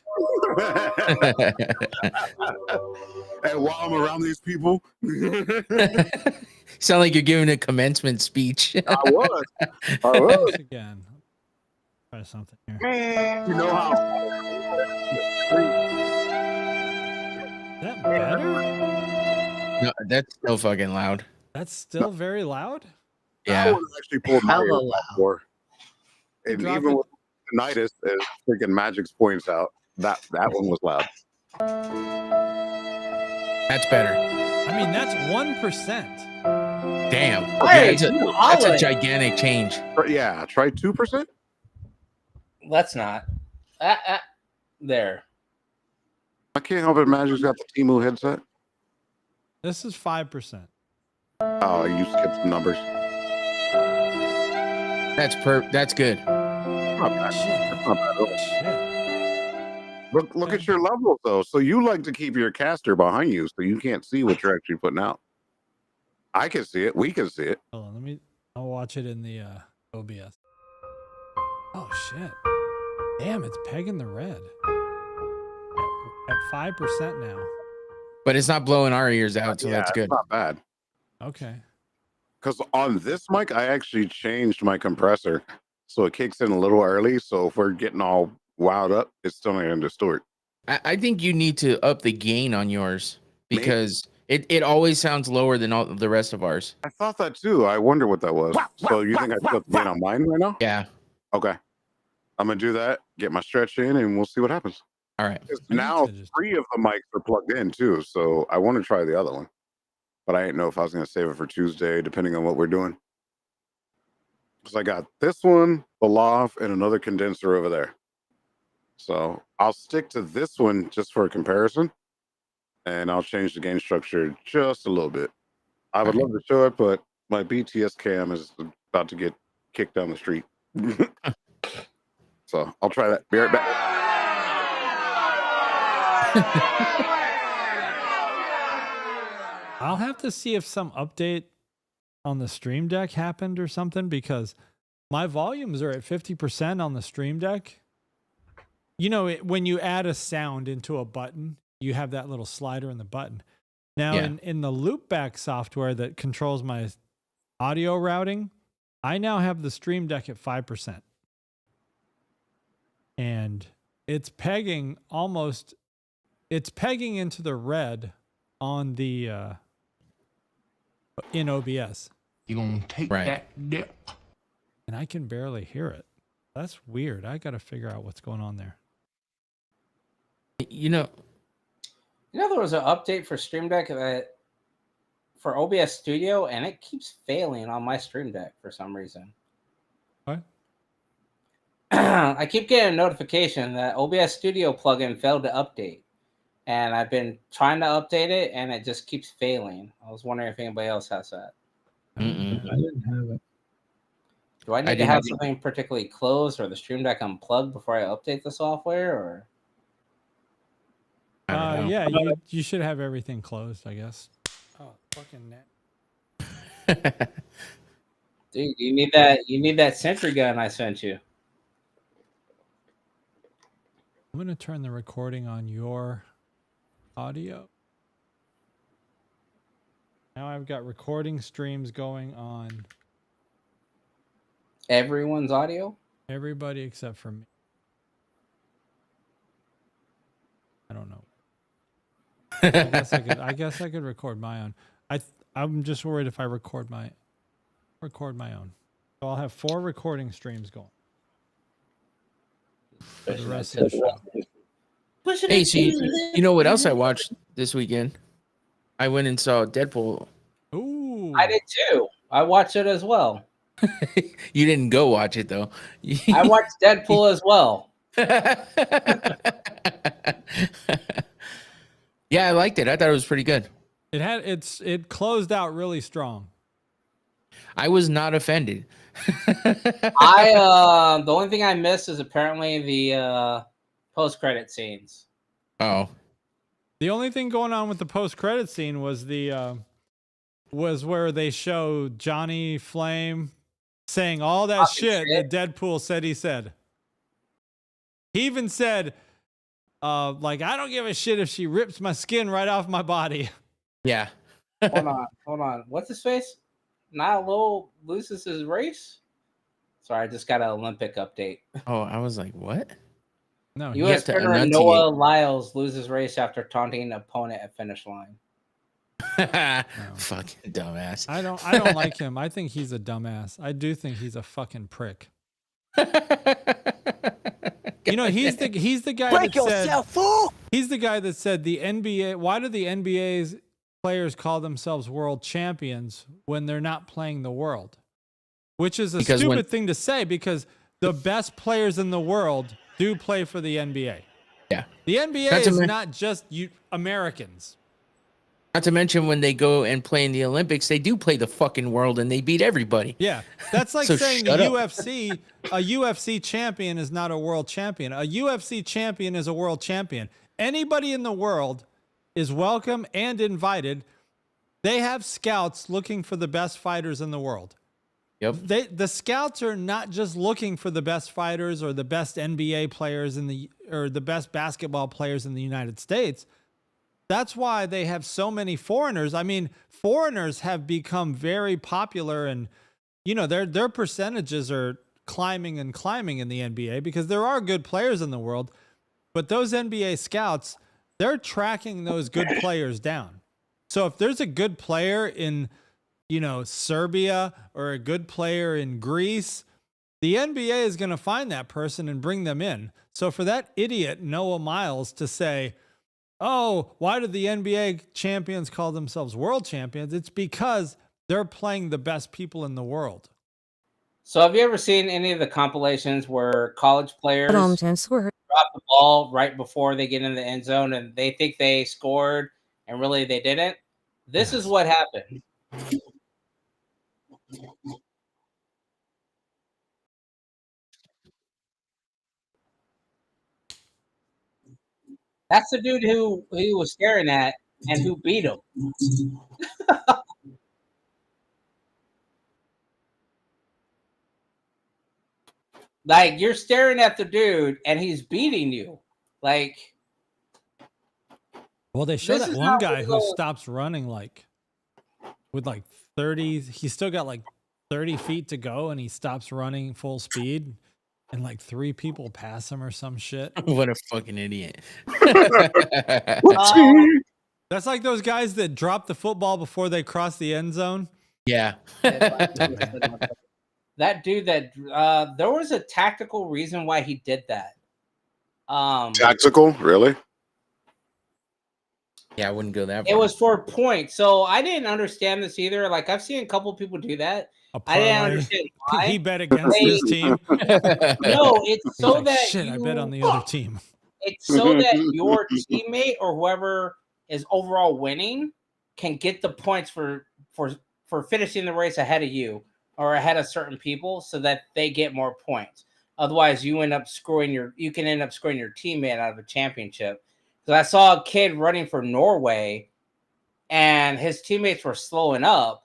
And while I'm around these people, sound like you're giving a commencement speech. I was. Again. Try something here. You know how. Is that better? No, that's still fucking loud. That's still very loud? Yeah. That one actually pulled my ear before. And even tinnitus, as freaking Magix points out. That one was loud. That's better. I mean, that's 1%. Damn. Hey, Yeah, that's a gigantic change. Yeah, try 2%. Let's not. There. I can't help it. Magic's got the Temu headset. This is 5%. Oh, you skipped some numbers. That's good. Not bad. That's not bad at all. Shit. Look at your levels though. So you like to keep your caster behind you, so you can't see what you're actually putting out. I can see it. We can see it. Hold on, I'll watch it in the OBS. Oh shit. Damn, it's pegging the red. At 5% now. But it's not blowing our ears out, so that's good. It's not bad. Okay. Because on this mic, I actually changed my compressor, so it kicks in a little early. So if we're getting all wound up, it's still not going to distort. I think you need to up the gain on yours because it always sounds lower than all the rest of ours. I thought that too. I wonder what that was. So you think I should up the gain on mine right now? Yeah. Okay. I'm going to do that, get my stretch in, and we'll see what happens. All right. Now 3 of the mics are plugged in too, so I want to try the other one. But I didn't know if I was going to save it for Tuesday, depending on what we're doing. Because I got this one, the loft, and another condenser over there. So I'll stick to this one just for a comparison. And I'll change the gain structure just a little bit. I would love to show it, but my BTS cam is about to get kicked down the street. So I'll try that. Be right back. I'll have to see if some update on the Stream Deck happened or something, because my volumes are at 50% on the Stream Deck. You know, when you add a sound into a button, you have that little slider in the button. Now, in the loopback software that controls my audio routing, I now have the Stream Deck at 5%. And it's pegging into the red on the in OBS. You gonna take that dip? And I can barely hear it. That's weird. I got to figure out what's going on there. You know, there was an update for Stream Deck for OBS Studio, and it keeps failing on my Stream Deck for some reason. What? I keep getting a notification that OBS Studio plugin failed to update. And I've been trying to update it, and it just keeps failing. I was wondering if anybody else has that. I didn't have it. Do I need to have something particularly closed or the Stream Deck unplugged before I update the software? Or yeah, you should have everything closed, I guess. Oh, fucking net. Dude, you need that sentry gun I sent you. I'm gonna turn the recording on your audio. Now I've got recording streams going on everyone's audio. Everybody except for me. I don't know. I guess I could record my own. I'm just worried if I record my own. So I'll have 4 recording streams going for the rest of the show. Hey, see, you know what else I watched this weekend? I went and saw Deadpool. Ooh. I did too. I watched it as well. You didn't go watch it though. I watched Deadpool as well. Yeah, I liked it. I thought it was pretty good. It closed out really strong. I was not offended. The only thing I missed is apparently the post-credit scenes. Oh. The only thing going on with the post-credit scene was was where they show Johnny Flame saying all that shit that Deadpool said he said. He even said, like, I don't give a shit if she rips my skin right off my body. Yeah. Hold on. What's his face? Not Lowell loses his race? Sorry, I just got an Olympic update. Oh, I was like, what? No, U.S. sprinter Noah Lyles loses race after taunting an opponent at finish line. Fucking dumbass. I don't like him. I think he's a dumbass. I do think he's a fucking prick. You know, he's the guy Break that said, yourself, fool! he's the guy that said the NBA. Why do the NBA's players call themselves world champions when they're not playing the world? Which is a stupid thing to say because the best players in the world do play for the NBA. Yeah. The NBA is not just Americans. Not to mention when they go and play in the Olympics, they do play the fucking world and they beat everybody. Yeah. That's like So saying the shut up. UFC, a UFC champion is not a world champion. A UFC champion is a world champion. Anybody in the world is welcome and invited. They have scouts looking for the best fighters in the world. Yep. The scouts are not just looking for the best fighters or the best NBA players or the best basketball players in the United States. That's why they have so many foreigners. I mean, foreigners have become very popular, and you know their percentages are climbing and climbing in the NBA because there are good players in the world, but those NBA scouts, they're tracking those good players down. So if there's a good player in, you know, Serbia or a good player in Greece, the NBA is going to find that person and bring them in. So for that idiot Noah Miles to say, oh, why do the NBA champions call themselves world champions? It's because they're playing the best people in the world. So have you ever seen any of the compilations where college players drop the ball right before they get in the end zone and they think they scored and really they didn't? This is what happened. That's the dude who he was staring at and who beat him. Like, you're staring at the dude and he's beating you. Like, well, they show that one guy who stops running with 30. He's still got 30 feet to go and he stops running full speed and 3 people pass him or some shit. What a fucking idiot. That's like those guys that drop the football before they cross the end zone. Yeah. That dude that there was a tactical reason why he did that. Tactical, really? Yeah, I wouldn't go that far. It was for points. So I didn't understand this either. Like, I've seen a couple people do that. I didn't understand why. He bet against his team. No, it's so that shit, I bet on the other team. It's so that your teammate or whoever is overall winning can get the points for finishing the race ahead of you or ahead of certain people, so that they get more points. Otherwise, you can end up screwing your teammate out of a championship. So I saw a kid running for Norway, and his teammates were slowing up.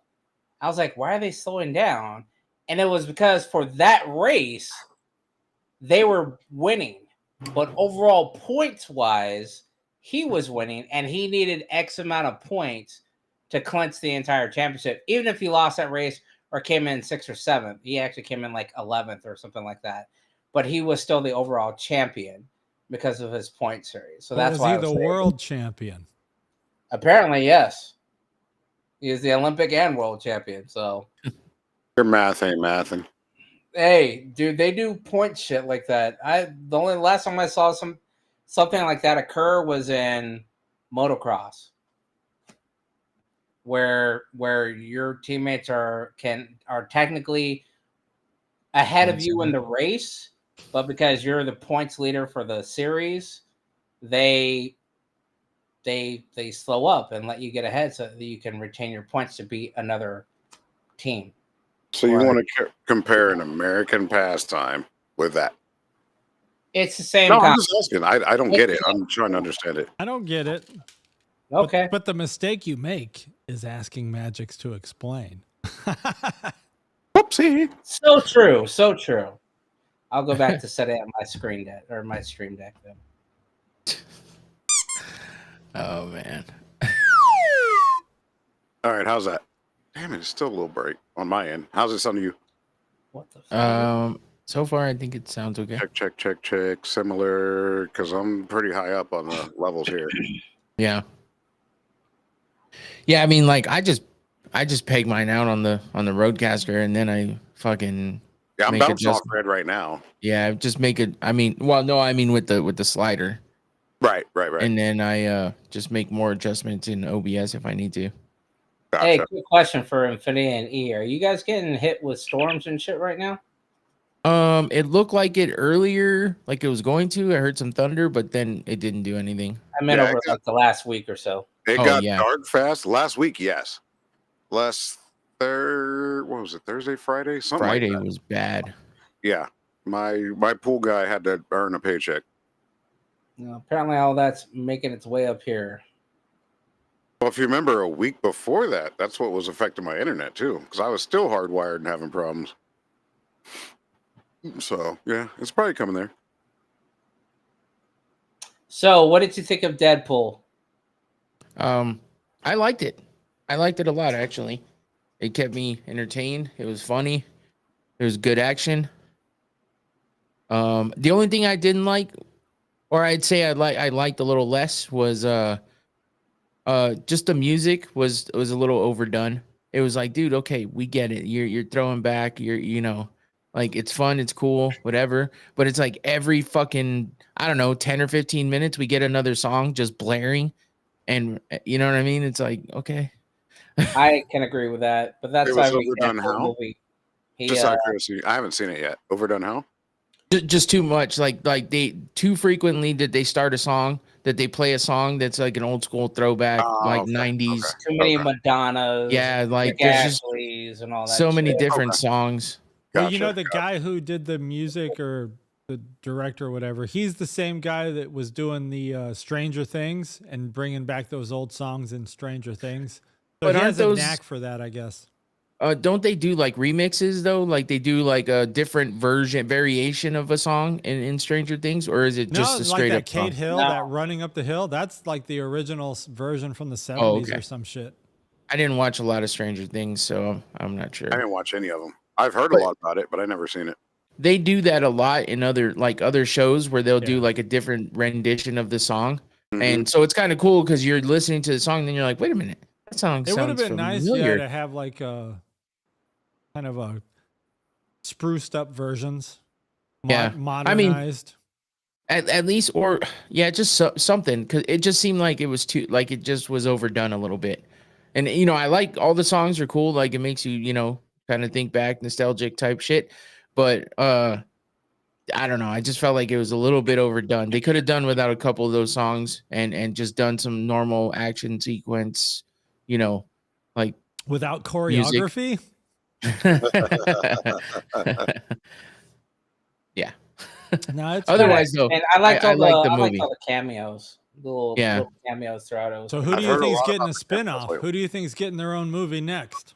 I was like, why are they slowing down? And it was because for that race, they were winning. But overall points-wise, he was winning, and he needed X amount of points to clinch the entire championship. Even if he lost that race or came in 6th or 7th, he actually came in 11th or something like that. But he was still the overall champion because of his point series. So that's why he the world champion. Apparently, yes. He is the Olympic and world champion. So your math ain't mathing. Hey, dude, they do point shit like that. The only last time I saw something like that occur was in motocross, where your teammates are technically ahead of you in the race, but because you're the points leader for the series, they slow up and let you get ahead so that you can retain your points to beat another team. So you want to compare an American pastime with that? It's the same. No, I'm just asking. I don't get it. I'm trying to understand it. I don't get it. Okay. But the mistake you make is asking Magix to explain. Whoopsie. So true. So true. I'll go back to setting up my screen deck or my stream deck then. Oh man. All right, how's that? Damn it, it's still a little break on my end. How's it sound to you? What the fuck? So far I think it sounds okay. Check. Similar, because I'm pretty high up on the levels here. Yeah. Yeah, I mean, like I just pegged mine out on the Roadcaster, and then I fucking Yeah, I'm Make bouncing off adjustment. red right now. Yeah, just make it. I mean, well, no, I mean with the slider, Right. and then I just make more adjustments in OBS if I need to. Gotcha. Hey, quick question for Infinity and E. Are you guys getting hit with storms and shit right now? It looked like it earlier, like it was going to. I heard some thunder, but then it didn't do anything. I meant Yeah, over like the last week or so. It Oh, got yeah. dark fast last week. Yes, what was it? Thursday, Friday, something Friday like that. was bad. Yeah, my pool guy had to earn a paycheck. Apparently, all that's making its way up here. Well, if you remember, a week before that, that's what was affecting my internet too, because I was still hardwired and having problems. So yeah, it's probably coming there. So, what did you think of Deadpool? I liked it. I liked it a lot, actually. It kept me entertained. It was funny. It was good action. The only thing I didn't like, or I'd say I liked a little less, was just the music was a little overdone. It was like, dude, okay, we get it. You're throwing back. Like it's fun, it's cool, whatever. But it's like every fucking, I don't know, 10 or 15 minutes we get another song just blaring, and you know what I mean? It's like, okay. I can agree with that, but that's It why was we overdone. canceled the How? movie. Just out of curiosity, I haven't seen it yet. Overdone how? Just too much. Like they too frequently did they start a song that they play a song that's like an old school throwback, like okay. 90s. Too many Madonnas, Yeah, like Rick there's just Ashleys, and all that. so many shit. different songs. Well, you know, the guy who did the music or the director or whatever, he's the same guy that was doing the Stranger Things and bringing back those old songs in Stranger Things. So But he aren't has a those- knack for that, I guess. Don't they do like remixes though? Like they do like a different variation of a song in Stranger Things, or is it just a like straight that up Kate song? Hill, No. that running up the hill. That's like the original version from the 70s okay. or some shit. I didn't watch a lot of Stranger Things, so I'm not sure. I didn't watch any of them. I've heard a lot about it, but I never seen it. They do that a lot in other shows where they'll do Yeah. like a different rendition of the song. Mhm. And so it's kind of cool because you're listening to the song and then you're like, wait a minute, that song It would have sounds been nice, familiar. to have like a kind of a spruced up versions. Yeah. Modernized. At least, or yeah, just something, because it just seemed like it was too, like it just was overdone a little bit. And you know, I like all the songs are cool, like it makes you kind of think back, nostalgic type shit. But I don't know, I just felt like it was a little bit overdone. They could have done without a couple of those songs and just done some normal action sequence, like Without choreography. Yeah. No, it's Otherwise, though, And I liked I all like the the I liked movie. all the cameos, little cameos throughout it. So who I've do you heard a think's lot getting about a the spin-off? Cameos lately. Who do you think's getting their own movie next?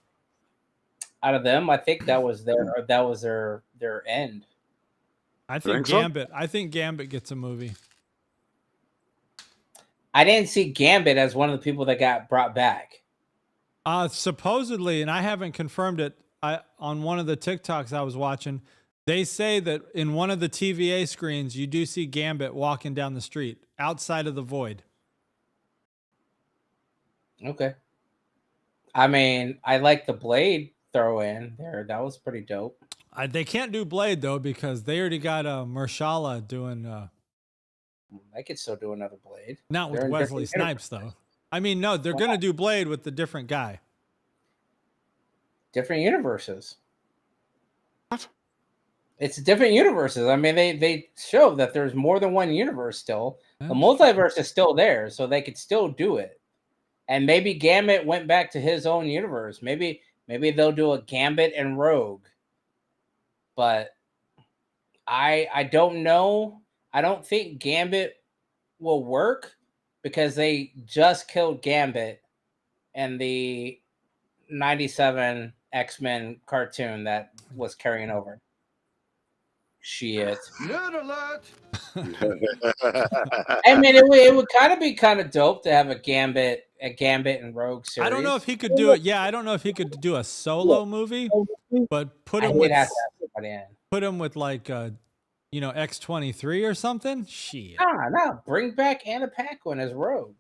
Out of them, I think that was their end. I think think so? Gambit. I think Gambit gets a movie. I didn't see Gambit as one of the people that got brought back. Supposedly, and I haven't confirmed it, on one of the TikToks I was watching, they say that in one of the TVA screens, you do see Gambit walking down the street outside of the void. Okay. I mean, I like the Blade throw in there. That was pretty dope. They can't do Blade though because they already got Mahershala doing. I could still do another Blade. Not with They're in Wesley different Snipes though. I mean, no, they're gonna do Blade with the different guy. Different universes. What? It's different universes. I mean, they show that there's more than one universe still. Yeah. The multiverse is still there, so they could still do it. And maybe Gambit went back to his own universe. Maybe they'll do a Gambit and Rogue. But I don't know. I don't think Gambit will work because they just killed Gambit in the 97 X-Men cartoon that was carrying over. Shit. Nerd alert! I mean, it would kind of be kind of dope to have a Gambit and Rogue series. I don't know if he could do it. Yeah, I don't know if he could do a solo movie, but put him with like X-23 or something. Shit. No, bring back Anna Paquin as Rogue.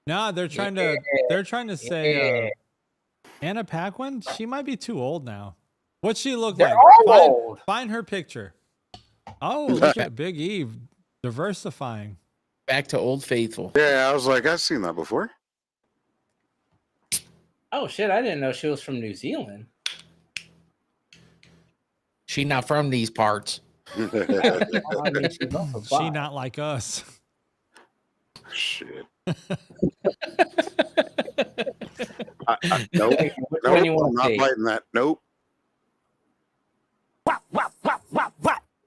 No, they're trying to say Anna Paquin. She might be too old now. What's she look They're like? all old. Find her picture. Oh, look at Big Eve diversifying. Back to Old Faithful. Yeah, I was like, I've seen that before. Oh shit! I didn't know she was from New Zealand. She not from these parts. I mean, she's also She bi. not like us. Shit. Which Nope. one Nope. you I'm want to not see? biting that. Nope.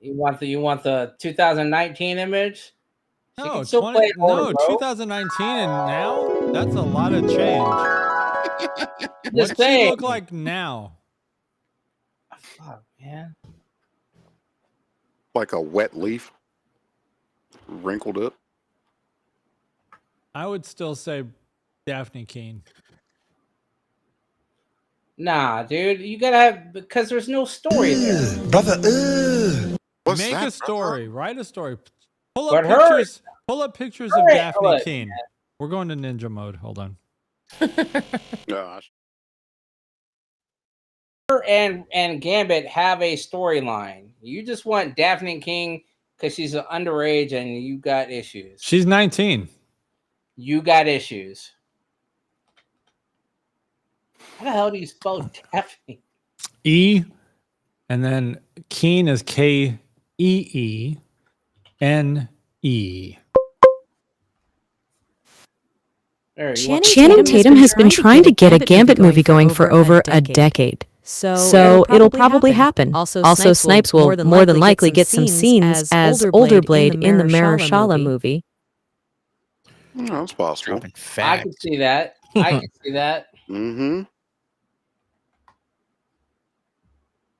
You want the 2019 image? She No, can still play it over, bro. 2019 and now? That's a lot of change. Just What's she saying. look like now? Fuck, man. Like a wet leaf, wrinkled up. I would still say Daphne Keane. Nah, dude, you gotta have because there's no story there. Brother, What's Make that, a story. Write a story. Pull But up her- pictures. Pull up pictures of Her- Daphne look, Keane. We're going to ninja mode. Hold on. Gosh. Her and Gambit have a storyline. You just want Daphne King because she's an underage and you got issues. She's 19. You got issues. How the hell do you spell Daphne? E, and then Keane is Keene. There, you want Channing Tatum has been trying to get a Gambit movie going for over a decade. So it'll probably happen. Also, Snipes will more than likely get some scenes as Older Blade in the Mahershala movie. No, that's possible. I can see that. I can see that. Mm-hmm.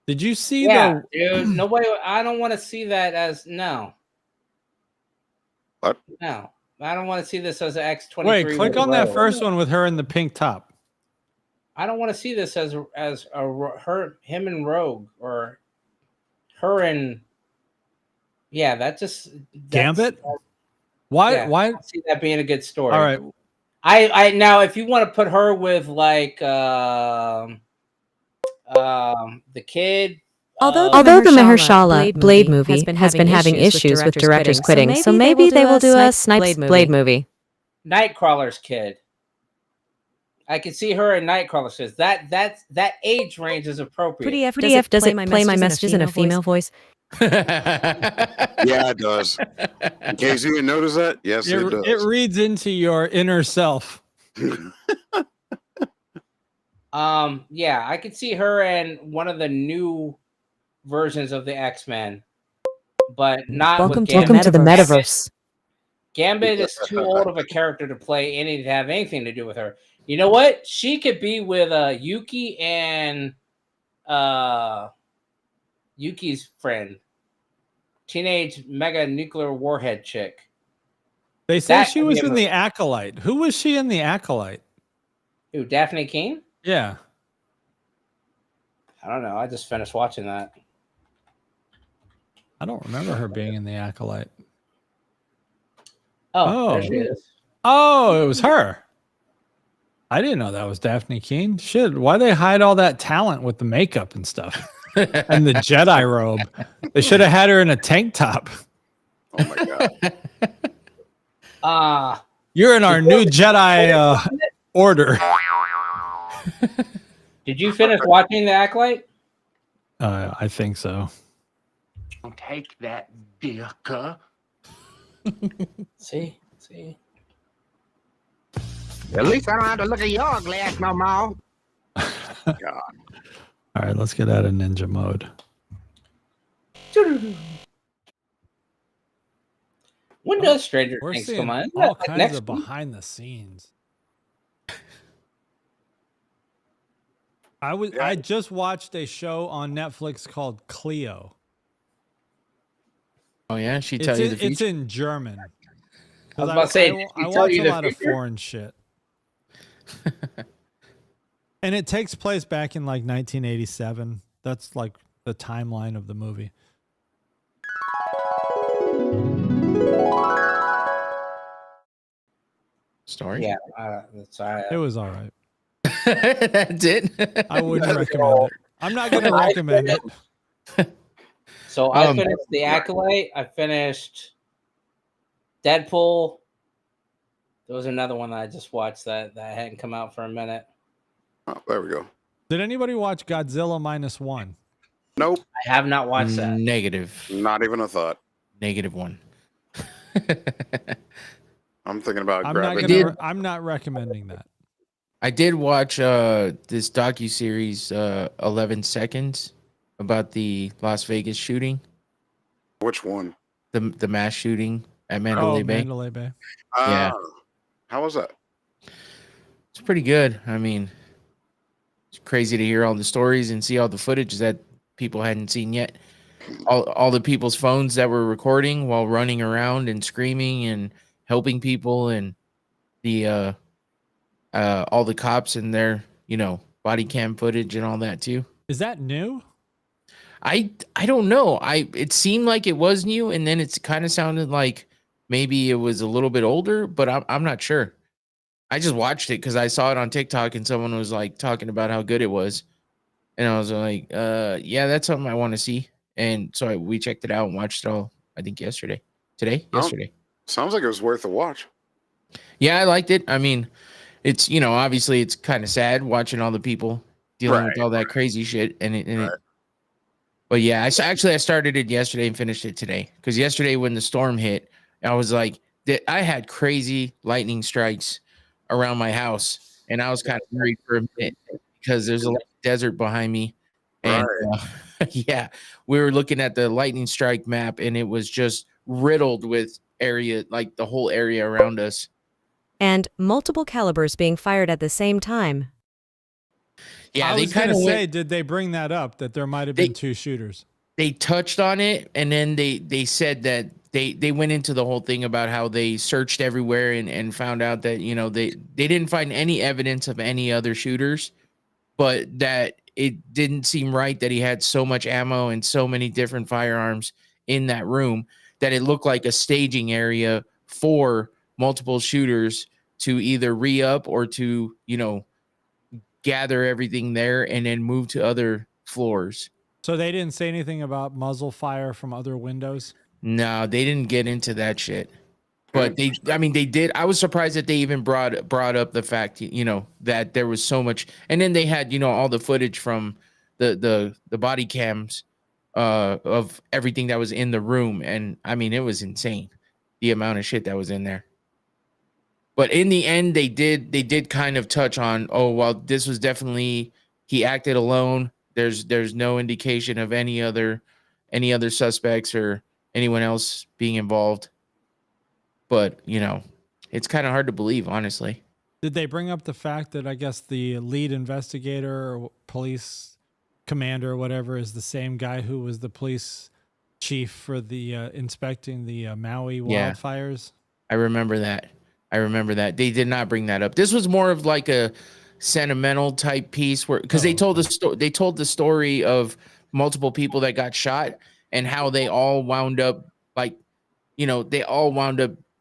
Did you see Yeah, the? dude. Nobody. I don't want to see that as no. What? No, I don't want to see this as an X-23. Wait, click on that first one with her in the pink top. I don't want to see this as him and Rogue or her and that's Gambit. Why? yeah, I Why? don't see that being a good story. All right. I now if you want to put her with like the kid. Although the Mahershala Blade movie has been having issues with directors quitting, so maybe they will do a Snipes Blade movie. Nightcrawler's kid. I can see her in Nightcrawler says that age range is appropriate. PDF does it play my messages in a female voice? Yeah, it does. In case you didn't notice that, yes, it does. It reads into your inner self. Yeah, I could see her in one of the new versions of the X-Men, but not Welcome with Gambit. to the metaverse. Gambit is too old of a character to play to have anything to do with her. You know what? She could be with Yuki and Yuki's friend, teenage mega nuclear warhead chick. They say she was in The Acolyte. Who was she in The Acolyte? Who, Daphne Keane? Yeah. I don't know. I just finished watching that. I don't remember her being in The Acolyte. Oh, there she is. Oh, it was her. I didn't know that was Daphne Keane. Shit, why they hide all that talent with the makeup and stuff? And the Jedi robe. They should have had her in a tank top. Oh my god. You're in our new Jedi order. Did you finish watching The Acolyte? I think so. Take that, dicker. See. At least I don't have to look at your glass no more. God. All right, let's get out of ninja mode. When does Stranger We're Things seeing come on? all kinds Next of week? behind the scenes. I just watched a show on Netflix called Cleo. Oh yeah, she tell you the future. It's in German. I was about to say, I watch a lot of foreign shit. And it takes place back in like 1987. That's like the timeline of the movie. Story. Yeah, that's all right. It was all right. That's it. I wouldn't recommend it. I'm not going to recommend it. So I finished The Acolyte. I finished Deadpool. There was another one that I just watched that hadn't come out for a minute. Oh, there we go. Did anybody watch Godzilla -1? Nope. I have not watched that. Negative. Not even a thought. -1. I'm thinking about I'm not grabbing. I'm not recommending that. I did watch this docuseries 11 Seconds about the Las Vegas shooting, Which one? the mass shooting at Mandalay Bay. Mandalay Bay. Yeah. How was that? It's pretty good. I mean, it's crazy to hear all the stories and see all the footage that people hadn't seen yet. All the people's phones that were recording while running around and screaming and helping people, and the all the cops and their, body cam footage and all that too. Is that new? I don't know. It seemed like it was new, and then it's kind of sounded like maybe it was a little bit older, but I'm not sure. I just watched it because I saw it on TikTok and someone was like talking about how good it was, and I was like, yeah, that's something I want to see. And so we checked it out and watched it all. I think yesterday. Sounds like it was worth a watch. Yeah, I liked it. I mean, it's obviously it's kind of sad watching all the people dealing with all that crazy shit, but yeah, I started it yesterday and finished it today, because yesterday when the storm hit, I was like, I had crazy lightning strikes around my house, and I was kind of worried for a minute because there's a lot of desert behind me, and yeah, we were looking at the lightning strike map, and it was just riddled with like the whole area around us, and multiple calibers being fired at the same time. Yeah, I was going to say, did they bring that up, that there might have been two shooters? They touched on it, and then they said that they went into the whole thing about how they searched everywhere and found out that they didn't find any evidence of any other shooters, but that it didn't seem right that he had so much ammo and so many different firearms in that room that it looked like a staging area for multiple shooters to either re-up or to gather everything there and then move to other floors. So they didn't say anything about muzzle fire from other windows? No, they didn't get into that shit. But they did. I was surprised that they even brought up the fact, that there was so much. And then they had, all the footage from the body cams of everything that was in the room. And I mean, it was insane, the amount of shit that was in there. But in the end, they did kind of touch on, well, this was definitely, he acted alone. There's no indication of any other suspects or anyone else being involved. But, it's kind of hard to believe, honestly. Did they bring up the fact that I guess the lead investigator or police commander or whatever is the same guy who was the police chief for the inspecting the Maui wildfires? I remember that. They did not bring that up. This was more of like a sentimental type piece because they told the story of multiple people that got shot and how they all wound up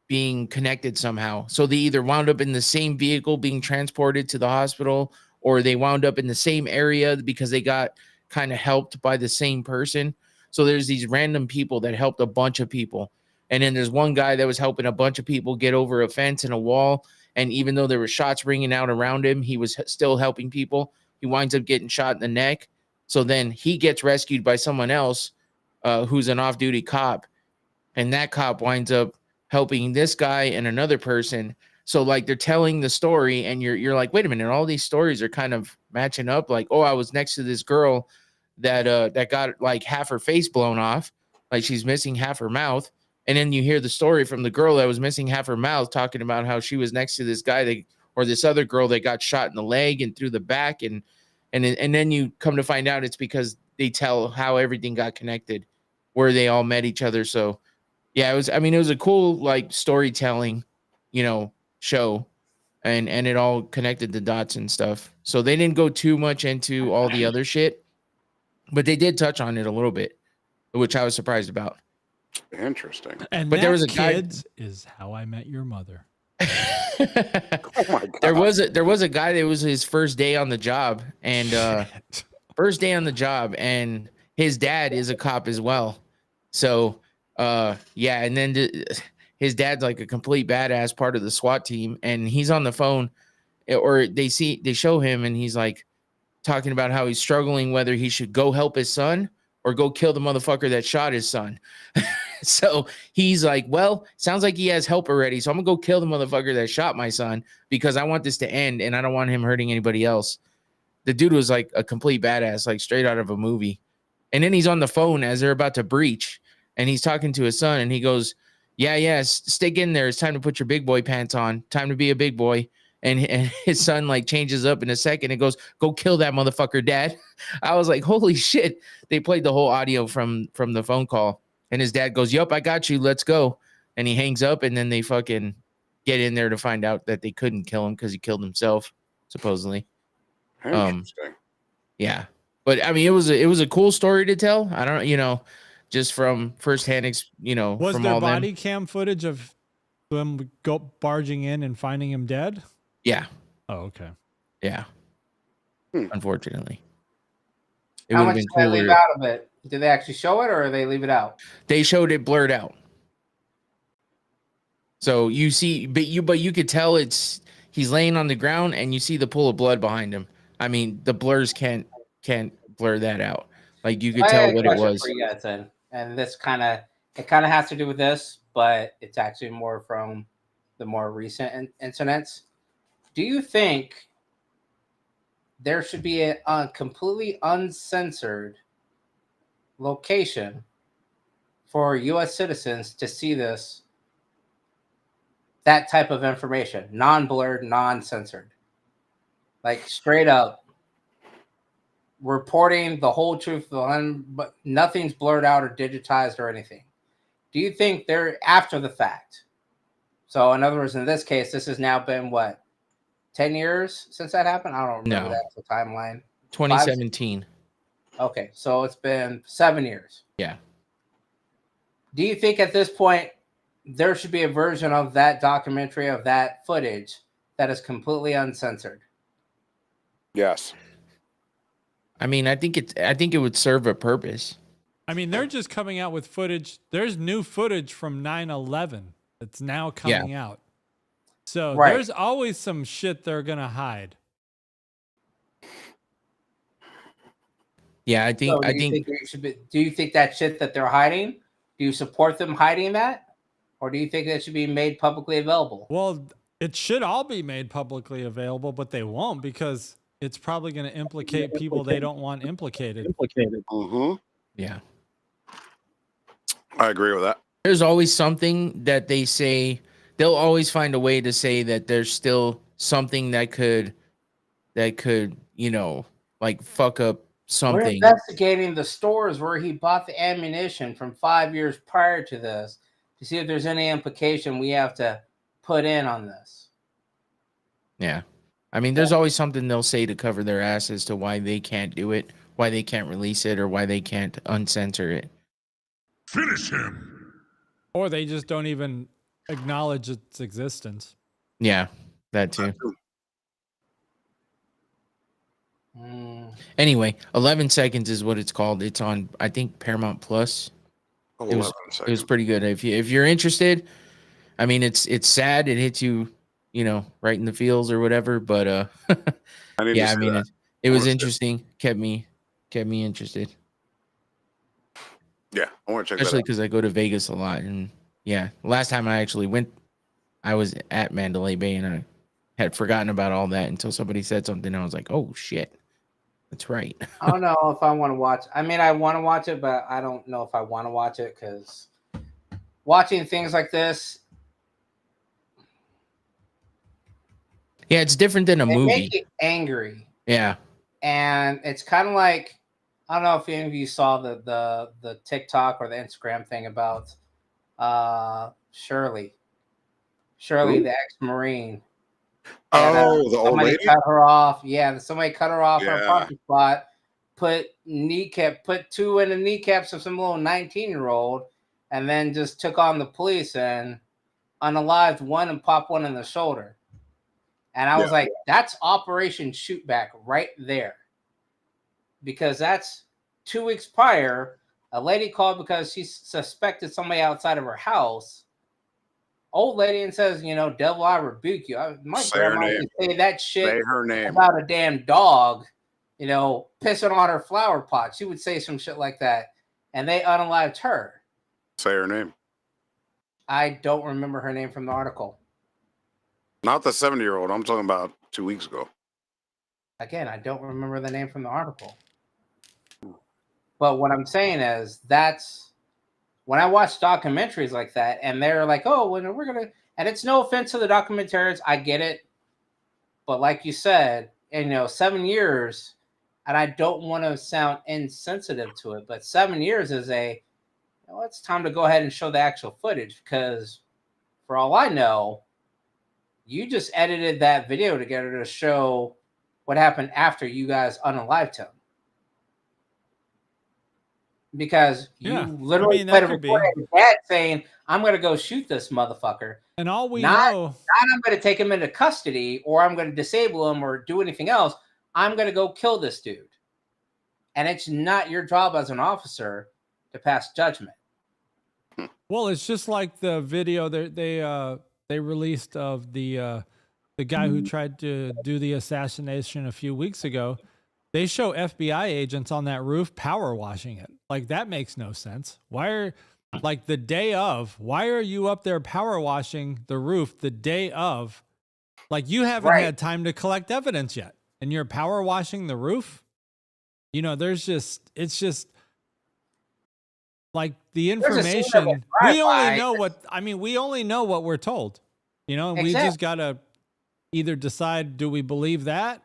being connected somehow. So they either wound up in the same vehicle being transported to the hospital, or they wound up in the same area because they got kind of helped by the same person. So there's these random people that helped a bunch of people. And then there's one guy that was helping a bunch of people get over a fence and a wall. And even though there were shots ringing out around him, he was still helping people. He winds up getting shot in the neck. So then he gets rescued by someone else who's an off-duty cop. And that cop winds up helping this guy and another person. So like they're telling the story and you're like, wait a minute, all these stories are kind of matching up. Like, I was next to this girl that got like half her face blown off. Like she's missing half her mouth. And then you hear the story from the girl that was missing half her mouth talking about how she was next to this guy or this other girl that got shot in the leg and through the back. And then you come to find out it's because they tell how everything got connected, where they all met each other. So yeah, it was a cool like storytelling, show, and it all connected the dots and stuff. So they didn't go too much into all the other shit, but they did touch on it a little bit, which I was surprised about. Interesting. And but that, there was a kids, is How I Met Your Mother. Oh my God. There was a guy that was his first day on the job, and first day on the job, and his dad is a cop as well. So, yeah, and then his dad's like a complete badass part of the SWAT team, and he's on the phone, or they show him, and he's like talking about how he's struggling whether he should go help his son or go kill the motherfucker that shot his son. So he's like, well, sounds like he has help already. So I'm gonna go kill the motherfucker that shot my son because I want this to end and I don't want him hurting anybody else. The dude was like a complete badass, like straight out of a movie. And then he's on the phone as they're about to breach, and he's talking to his son, and he goes, yeah, stick in there. It's time to put your big boy pants on. Time to be a big boy. And his son like changes up in a second and goes, go kill that motherfucker, dad. I was like, holy shit. They played the whole audio from the phone call. And his dad goes, yup, I got you. Let's go. And he hangs up, and then they fucking get in there to find out that they couldn't kill him because he killed himself, supposedly. Interesting. Yeah. But I mean, it was a cool story to tell. I don't, just from firsthand, Was from there all body them. cam footage of them barging in and finding him dead? Yeah. Oh, okay. Yeah. Unfortunately. It How would have much been do they leave cooler. out of it? Do they actually show it, or they leave it out? They showed it blurred out. So you see, but you could tell he's laying on the ground, and you see the pool of blood behind him. I mean, the blurs can't blur that out. Like you could I tell had a what it question was. for you guys then, and this kind of has to do with this, but it's actually more from the more recent incidents. Do you think there should be a completely uncensored location for U.S. citizens to see that type of information, non-blurred, non-censored, like straight up reporting the whole truth, but nothing's blurred out or digitized or anything? Do you think they're after the fact? So in other words, in this case, this has now been what, 10 years since that happened? I don't remember the timeline. 2017. Okay, so it's been 7 years. Yeah. Do you think at this point there should be a version of that documentary, of that footage, that is completely uncensored? Yes. I mean, I think it would serve a purpose. I mean, they're just coming out with footage. There's new footage from 9/11 that's now coming out. So there's always some shit they're going to hide. Yeah, I think do you think that shit that they're hiding, do you support them hiding that? Or do you think that should be made publicly available? Well, it should all be made publicly available, but they won't because it's probably going to implicate people they don't want implicated. Mm-hmm. Yeah. I agree with that. There's always something that they say. They'll always find a way to say that there's still something that could, like fuck up something. We're investigating the stores where he bought the ammunition from 5 years prior to this to see if there's any implication we have to put in on this. Yeah. I mean, there's always something they'll say to cover their ass as to why they can't do it, why they can't release it, or why they can't uncensor it. Finish him. Or they just don't even acknowledge its existence. Yeah, that too. Anyway, 11 Seconds is what it's called. It's on, I think, Paramount Plus. It was pretty good. If you're interested, I mean, it's sad. It hits you, right in the feels or whatever. But yeah, I mean, it was interesting. Kept me interested. Yeah, I want to check that out. Especially because I go to Vegas a lot, and yeah, last time I actually went, I was at Mandalay Bay, and I had forgotten about all that until somebody said something. And I was like, oh shit, that's right. I don't know if I want to watch. I mean, I want to watch it, but I don't know if I want to watch it because watching things like this, yeah, it's different than a movie. Make you angry. Yeah, and it's kind of like, I don't know if any of you saw the TikTok or the Instagram thing about Shirley, the ex-Marine. Oh, the old lady? Cut her off. Yeah, somebody cut her off in a parking spot, put two in the kneecaps of some little 19-year-old, and then just took on the police and unalived one and popped one in the shoulder. And I was like, that's Operation Shootback right there. because that's 2 weeks prior. A lady called because she suspected somebody outside of her house. Old lady, and says, devil, I rebuke you. My Say her grandma name. would say that shit Say her name. about a damn dog, pissing on her flower pot. She would say some shit like that, and they unalived her. Say her name. I don't remember her name from the article. Not the 70-year-old. I'm talking about 2 weeks ago. Again, I don't remember the name from the article. But what I'm saying is that's when I watch documentaries like that, and they're like, oh, we're going to, and it's no offense to the documentarians. I get it. But like you said, 7 years, and I don't want to sound insensitive to it, but 7 years is it's time to go ahead and show the actual footage, because for all I know, you just edited that video together to show what happened after you guys unalived him. Because you literally played a recording of your dad saying, I'm going to go shoot this motherfucker. And all we know... Not I'm going to take him into custody, or I'm going to disable him or do anything else. I'm going to go kill this dude. And it's not your job as an officer to pass judgment. Well, it's just like the video they released of the guy who tried to do the assassination a few weeks ago. They show FBI agents on that roof power washing it. Like, that makes no sense. Why are you up there power washing the roof the day of? Like, you haven't had time to collect evidence yet, and you're power washing the roof? It's just like the information. We only know what we're told. We just gotta either decide, do we believe that,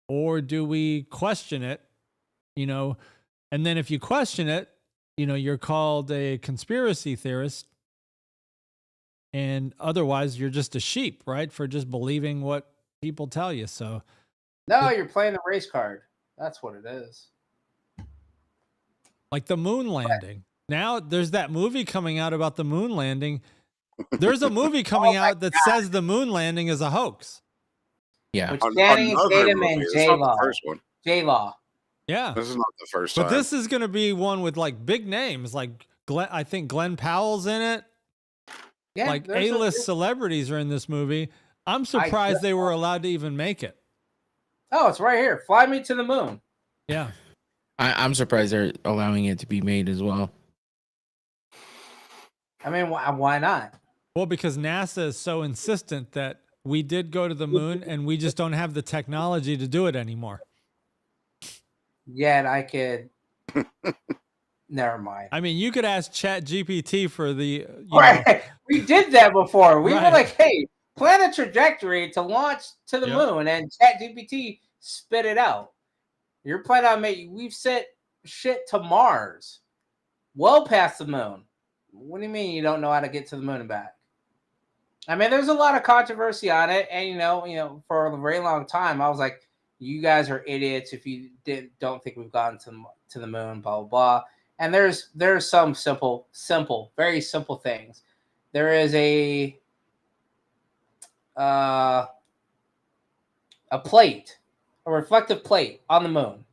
or do we question it? And then if you question it, you're called a conspiracy theorist, and otherwise you're just a sheep, right? For just believing what people tell you. So no, you're playing the race card. That's what it is. Like the moon landing. Now there's that movie coming out about the moon landing. There's a movie coming out that says the moon landing is a hoax. Yeah. With Channing Tatum and J-Law. J-Law. Yeah. This is not the first time. But this is going to be one with like big names. Like I think Glenn Powell's in it. Yeah, like A-list celebrities are in this movie. I'm surprised they were allowed to even make it. Oh, it's right here. Fly Me to the Moon. Yeah. I'm surprised they're allowing it to be made as well. I mean, why not? Well, because NASA is so insistent that we did go to the moon and we just don't have the technology to do it anymore. Yet I could. Never mind. I mean, you could ask ChatGPT for the. We did that before. We were like, hey, plan a trajectory to launch to the moon, and ChatGPT spit it out. You're planning on making. We've sent shit to Mars, well past the moon. What do you mean you don't know how to get to the moon and back? I mean, there's a lot of controversy on it, and for a very long time, I was like, "You guys are idiots if you don't think we've gotten to the moon." Blah blah blah. And there's some simple, very simple things. There is a plate, a reflective plate on the moon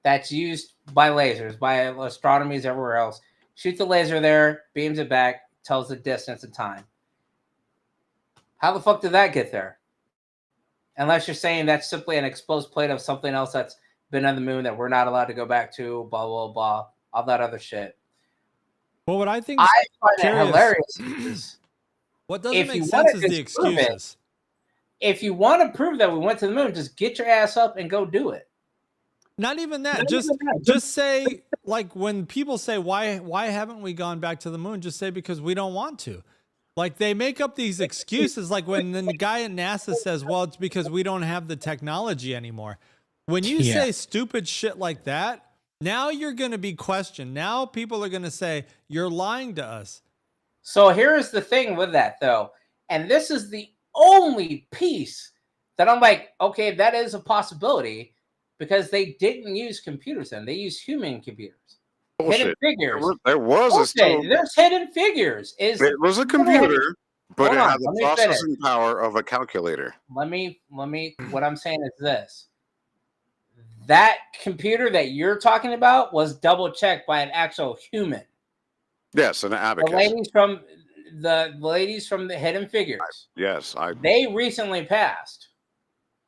that's used by lasers, by astronomers everywhere else. Shoot the laser there, beams it back, tells the distance and time. How the fuck did that get there? Unless you're saying that's simply an exposed plate of something else that's been on the moon that we're not allowed to go back to, blah, blah, blah, all that other shit. Well, what I think I find it hilarious is what doesn't make sense is the excuses. If you want to prove that we went to the moon, just get your ass up and go do it. Not even that. Just say, like, when people say, why haven't we gone back to the moon? Just say, because we don't want to. Like, they make up these excuses. Like when the guy at NASA says, well, it's because we don't have the technology anymore. When you say stupid shit like that, now you're going to be questioned. Now people are going to say, you're lying to us. So here's the thing with that, though. And this is the only piece that I'm like, okay, that is a possibility. Because they didn't use computers then. They used human computers. Bullshit. Hidden figures. There was there's hidden figures. It was a computer, but it had the processing power of a calculator. What I'm saying is this. that computer that you're talking about was double checked by an actual human. Yes, an abacus. The ladies from the Hidden Figures. Yes, they recently passed.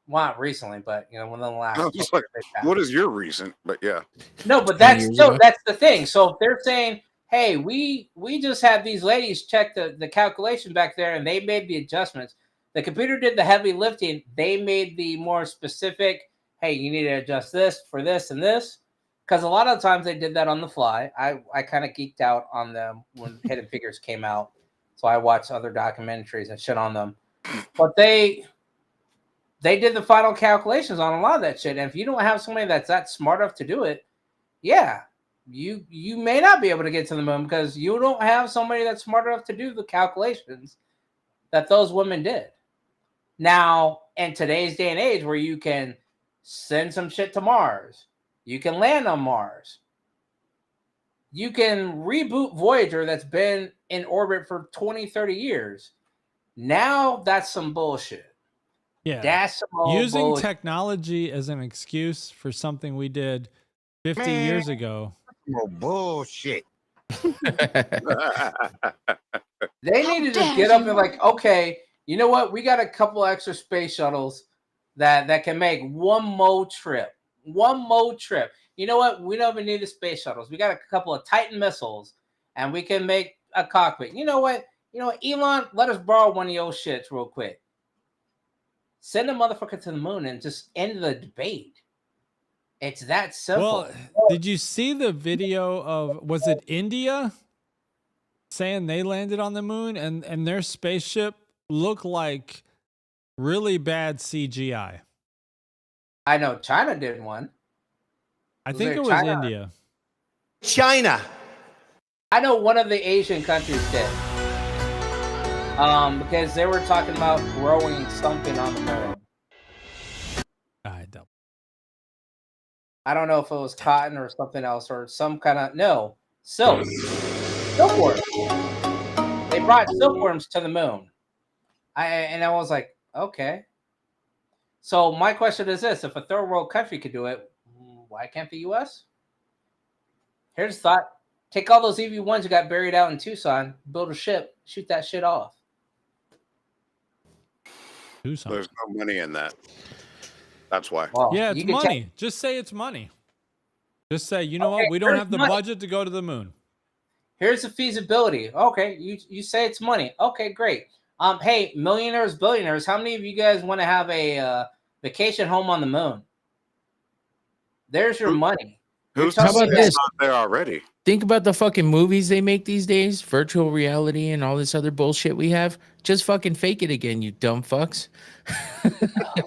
Well, not recently, but within the last. I was like, what is your recent? But yeah. No, but that's the thing. So if they're saying, hey, we just had these ladies check the calculation back there and they made the adjustments. The computer did the heavy lifting. They made the more specific, hey, you need to adjust this for this and this. Because a lot of times they did that on the fly. I kind of geeked out on them when Hidden Figures came out. So I watched other documentaries and shit on them. But they did the final calculations on a lot of that shit. And if you don't have somebody that's that smart enough to do it, yeah, you may not be able to get to the moon because you don't have somebody that's smart enough to do the calculations that those women did. Now, in today's day and age where you can send some shit to Mars, you can land on Mars, you can reboot Voyager that's been in orbit for 20, 30 years. Now that's some bullshit. Yeah. That's some using bullshit. Technology as an excuse for something we did 50 years ago. Oh, bullshit. They needed to get up and like, okay, you know what? We got a couple extra space shuttles that can make one more trip. One more trip. You know what? We don't even need the space shuttles. We got a couple of Titan missiles, and we can make a cockpit. You know what? Elon, let us borrow one of your shits real quick. Send a motherfucker to the moon and just end the debate. It's that simple. Well, did you see the video of, was it India saying they landed on the moon and their spaceship looked like really bad CGI? I know China did one. I think it was India. China. I know one of the Asian countries did. Because they were talking about growing something on the moon. I don't know if it was cotton or something else or some kind of silk. Silkworms. They brought silkworms to the moon. I was like, okay. So my question is this: if a third world country could do it, why can't the U.S.? Here's a thought: take all those EV-1s you got buried out in Tucson, build a ship, shoot that shit off. Tucson. There's no money in that. That's why. Well, yeah, it's money. Just say it's money. Just say, you know what? We don't have the budget to go to the moon. Here's the feasibility. Okay, you say it's money. Okay, great. Hey, millionaires, billionaires, how many of you guys want to have a vacation home on the moon? There's your money. How about this? Not there already. Think about the fucking movies they make these days, virtual reality and all this other bullshit we have. Just fucking fake it again, you dumb fucks.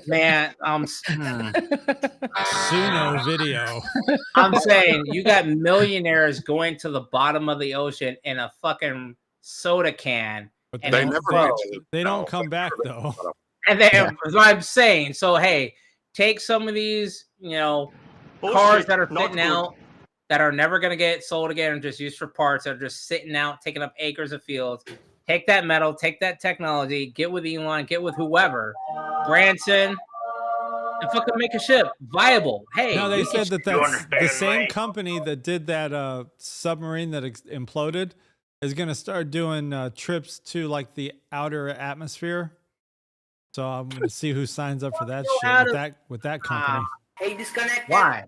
Man, Suno video. I'm saying you got millionaires going to the bottom of the ocean in a fucking soda can. But and they don't come back though. And that's what I'm saying. So hey, take some of these, cars that are sitting out that are never going to get sold again and just used for parts that are just sitting out, taking up acres of fields. Take that metal, take that technology, get with Elon, get with whoever, Branson, and fucking make a ship viable. Hey, no, they said that's the same company that did that submarine that imploded is going to start doing trips to like the outer atmosphere. So I'm going to see who signs up for that shit with that company. Hey, disconnect. Why?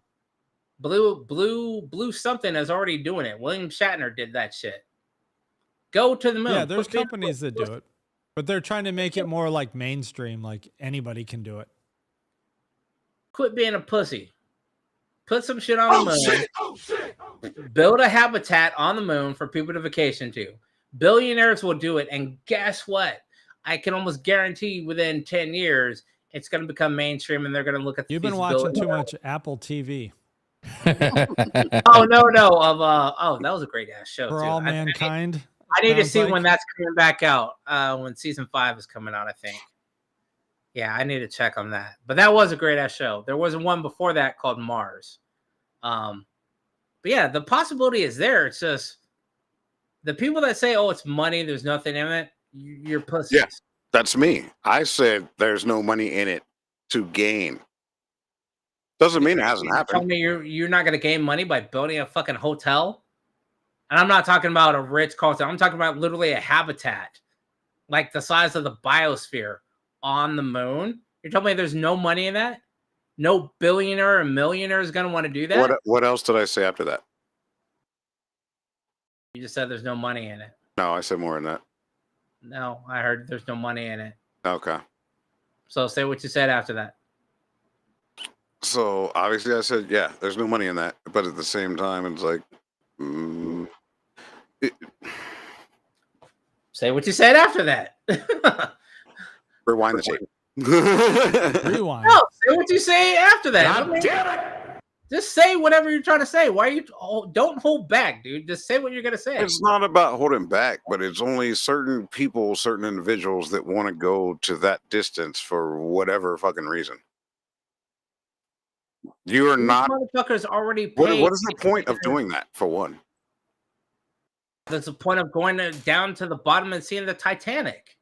Blue something is already doing it. William Shatner did that shit. Go to the moon. Yeah, there's companies that do it, but they're trying to make it more like mainstream, like anybody can do it. Quit being a pussy. Put some shit on the moon. Build a habitat on the moon for people to vacation to. Billionaires will do it, and guess what? I can almost guarantee within 10 years it's going to become mainstream, and they're going to look at the You've been watching too much Apple TV. Oh no! That was a great ass show. For All Mankind. I need to see when that's coming back out. When season 5 is coming out, I think. Yeah, I need to check on that. But that was a great ass show. There was one before that called Mars. But yeah, the possibility is there. It's just the people that say, "Oh, it's money. There's nothing in it." You're pussies. Yeah, that's me. I said there's no money in it to gain. Doesn't mean it hasn't Tell happened. me you're not going to gain money by building a fucking hotel? And I'm not talking about a rich culture. I'm talking about literally a habitat like the size of the biosphere on the moon. You're telling me there's no money in that? No billionaire or millionaire is going to want to do that? What else did I say after that? You just said there's no money in it. No, I said more than that. No, I heard there's no money in it. Okay. So say what you said after that. So obviously I said, yeah, there's no money in that. But at the same time, it's like, say what you said after that. rewind the tape. Rewind. No, say what you say after that. God damn it! Just say whatever you're trying to say. Why you don't hold back, dude? Just say what you're gonna say. It's not about holding back, but it's only certain people, certain individuals that want to go to that distance for whatever fucking reason. You are These not. motherfuckers already paid. What is the point of doing that? For one, there's a point of going down to the bottom and seeing the Titanic.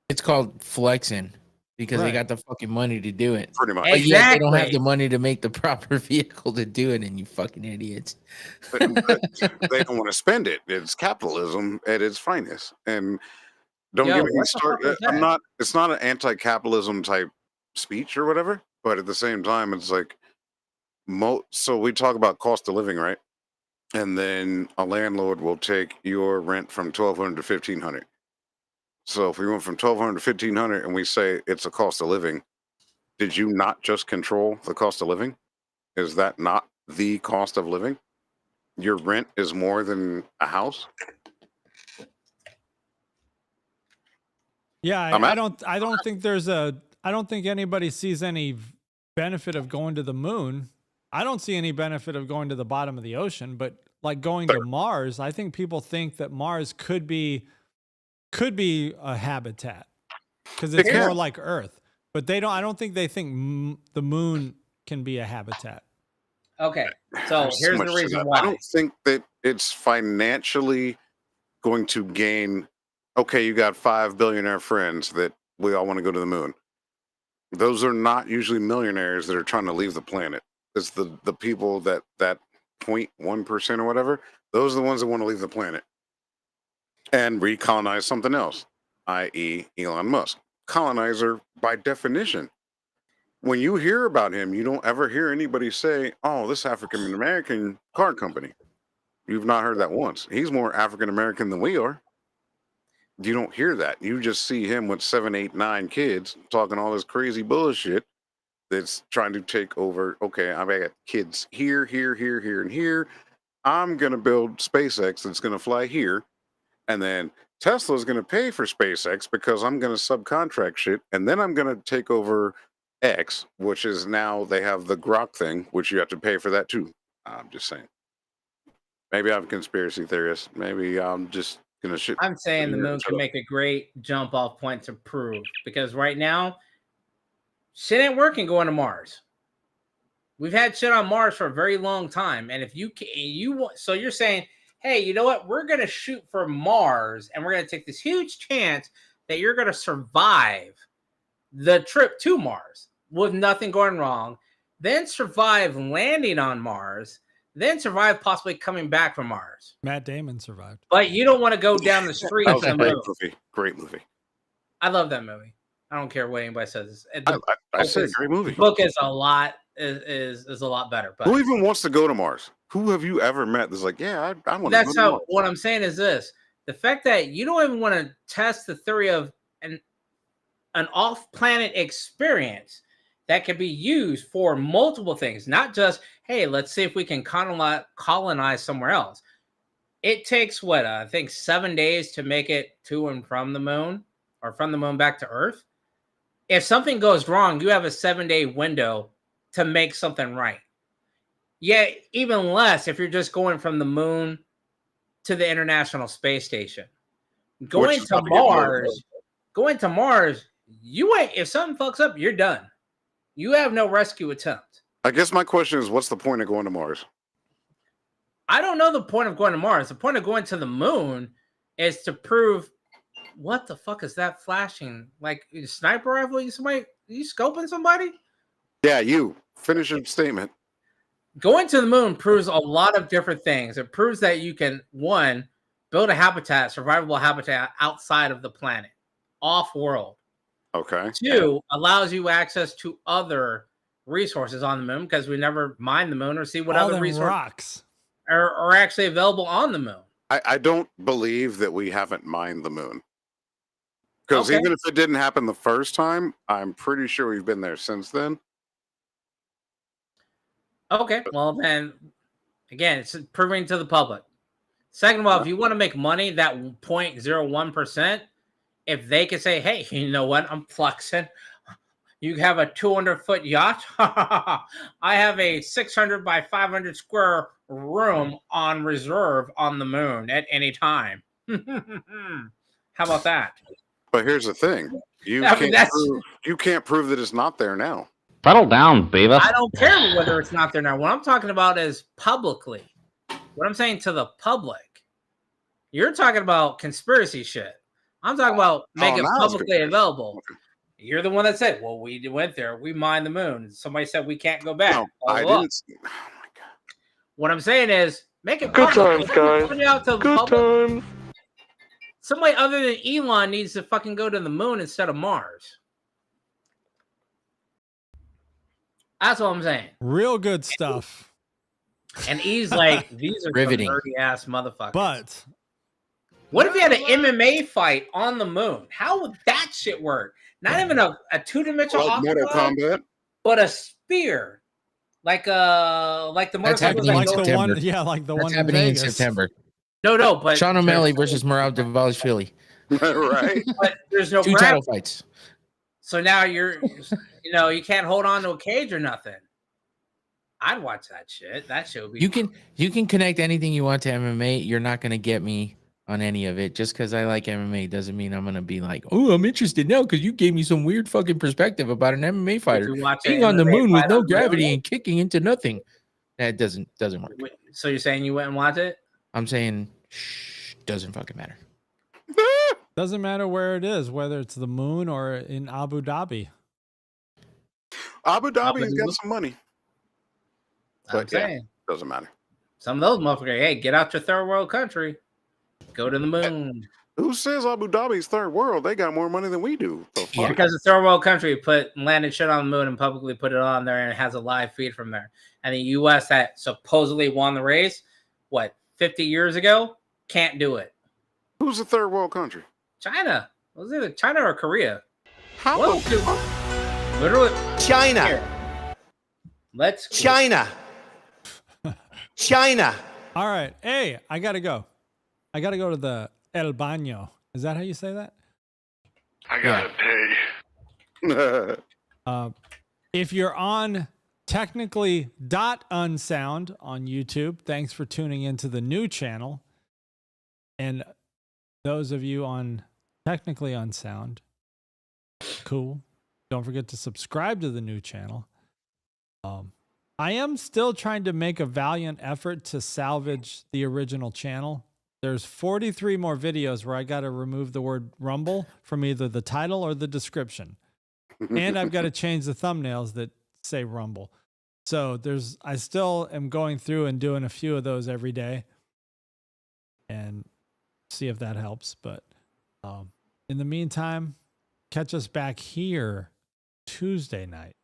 It's called flexing because they Right. got the fucking money to do it. pretty much. But yet they don't have Exactly. the money to make the proper vehicle to do it, and you fucking idiots. But they don't want to spend it. It's capitalism at its finest. And don't Yo, get me what the fuck started. was that? I'm not. It's not an anti-capitalism type speech or whatever. But at the same time, it's like so we talk about cost of living, right? And then a landlord will take your rent from $1,200 to $1,500. So if we went from $1,200 to $1,500 and we say it's a cost of living, did you not just control the cost of living? Is that not the cost of living? Your rent is more than a house. Yeah, I'm I at- don't think I don't think anybody sees any benefit of going to the moon. I don't see any benefit of going to the bottom of the ocean, but like going to Mars, I think people think that Mars could be a habitat because it's It can. more like Earth. But I don't think they think the moon can be a habitat. Okay, so There's so here's much the to reason that. why. I don't think that it's financially going to gain. Okay, you got 5 billionaire friends that we all want to go to the moon. Those are not usually millionaires that are trying to leave the planet. It's the people that 0.1% or whatever. Those are the ones that want to leave the planet and recolonize something else, i.e., Elon Musk. Colonizer by definition. When you hear about him, you don't ever hear anybody say, "Oh, this African American car company." You've not heard that once. He's more African American than we are. You don't hear that. You just see him with 7, 8, 9 kids talking all this crazy bullshit that's trying to take over. Okay, I got kids here, here, here, here, and here. I'm gonna build SpaceX that's gonna fly here, and then Tesla's gonna pay for SpaceX because I'm gonna subcontract shit, and then I'm gonna take over X, which is now they have the Grok thing, which you have to pay for that too. I'm just saying. Maybe I'm a conspiracy theorist. Maybe I'm just gonna shit. I'm saying the here moon and shut can up. make a great jump off point to prove because right now, shit ain't working going to Mars. We've had shit on Mars for a very long time, and if so you're saying, hey, you know what? We're gonna shoot for Mars, and we're gonna take this huge chance that you're gonna survive the trip to Mars with nothing going wrong, then survive landing on Mars, then survive possibly coming back from Mars. Matt Damon survived. But you don't want to go down the street. That was a and great move. movie. Great movie. I love that movie. I don't care what anybody says. I said great movie. The book is a lot is a lot better. But Who even wants to go to Mars? Who have you ever met that's like, yeah, I want to go that's to how. Mars? What I'm saying is this: the fact that you don't even want to test the theory of an off-planet experience that can be used for multiple things, not just, hey, let's see if we can colonize somewhere else. It takes what I think 7 days to make it to and from the moon, or from the moon back to Earth. If something goes wrong, you have a 7-day window to make something right. Yeah, even less if you're just going from the moon to the International Space Station. Going to Mars, you ain't. If something fucks up, you're done. You have no rescue attempt. I guess my question is, what's the point of going to Mars? I don't know the point of going to Mars. The point of going to the moon is to prove. What the fuck is that flashing? Like a sniper rifle? You scoping somebody? Yeah, you finish your statement. Going to the moon proves a lot of different things. It proves that you can, one, build a habitat, survivable habitat outside of the planet, off-world. Okay. Two, allows you access to other resources on the moon because we never mine the moon or see what All other them resources rocks are actually available on the moon. I don't believe that we haven't mined the moon. Because Okay. even if it didn't happen the first time, I'm pretty sure we've been there since then. Okay, well then, again, it's proving to the public. Second of all, if you want to make money, that 0.01%, if they can say, hey, you know what, I'm flexing. You have a 200-foot yacht. I have a 600 by 500 square room on reserve on the moon at any time. How about that? But here's the thing: you I mean, can't prove that it's not there now. Settle down, Beavis. I don't care whether it's not there now. What I'm talking about is publicly. What I'm saying to the public. You're talking about conspiracy shit. I'm talking about make it publicly available. You're the one that said, well, we went there. We mined the moon. Somebody said we can't go back. No, I didn't. Oh my God. What I'm saying is make it Good public. times, guys. Put it out to the Good public. times. Somebody other than Elon needs to fucking go to the moon instead of Mars. That's what I'm saying. real good stuff. And he's like, these are Riveting. some dirty ass motherfuckers. But what if you had an MMA fight on the moon? How would that shit work? Not even a two-dimensional Like Mortal Kombat, but a spear. Like the That's happening in like the September. one, yeah, like the That's one in happening in Vegas. September. No, but Sean O'Malley versus Merab Dvalishvili. right? But there's no Two grab. title fights. So now you can't hold on to a cage or nothing. I'd watch that shit. That shit would be You can connect anything you want to MMA. You're not gonna get me on any of it. Just because I like MMA doesn't mean I'm gonna be like, oh, I'm interested now because you gave me some weird fucking perspective about an MMA fighter being on the moon with no gravity and kicking into nothing. That doesn't work. So you're saying you went and watched it? I'm saying doesn't fucking matter. Doesn't matter where it is, whether it's the moon or in Abu Dhabi. Abu Dhabi's got some money. I'm saying. Doesn't matter. Some of those motherfuckers, hey, get out your third world country. Go to the moon. Who says Abu Dhabi's third world? They got more money than we do. Yeah, because the third world country landed shit on the moon and publicly put it on there, and it has a live feed from there. And the U.S. that supposedly won the race, 50 years ago, can't do it. Who's the third world country? China. It was either China or Korea. How? Literally. China. Here. Let's. China. China. All right. Hey, I got to go. I got to go to the El Baño. Is that how you say that? I gotta pay. If you're on technically.unsound on YouTube, thanks for tuning into the new channel. And those of you on Technically Unsound, cool. Don't forget to subscribe to the new channel. I am still trying to make a valiant effort to salvage the original channel. There's 43 more videos where I got to remove the word Rumble from either the title or the description. And I've got to change the thumbnails that say Rumble. So I still am going through and doing a few of those every day and see if that helps. But in the meantime, catch us back here Tuesday night.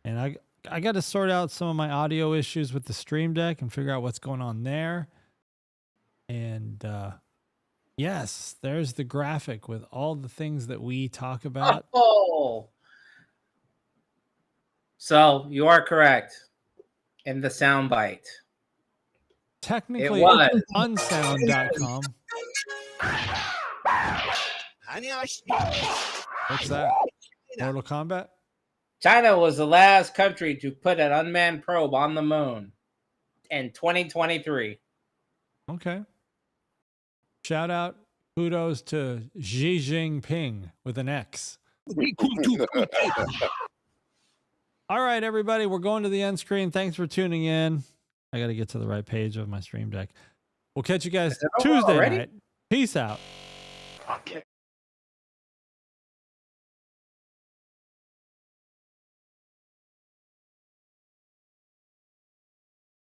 And I got to sort out some of my audio issues with the Stream Deck and figure out what's going on there. And yes, there's the graphic with all the things that we talk about. Oh. So you are correct in the soundbite. Technically, unsound.com. What's that? Mortal Kombat? China was the last country to put an unmanned probe on the moon in 2023. Okay. Shout out, kudos to Xi Jinping with an X. All right, everybody, we're going to the end screen. Thanks for tuning in. I got to get to the right page of my Stream Deck. We'll catch you guys Tuesday night. Peace out. Okay.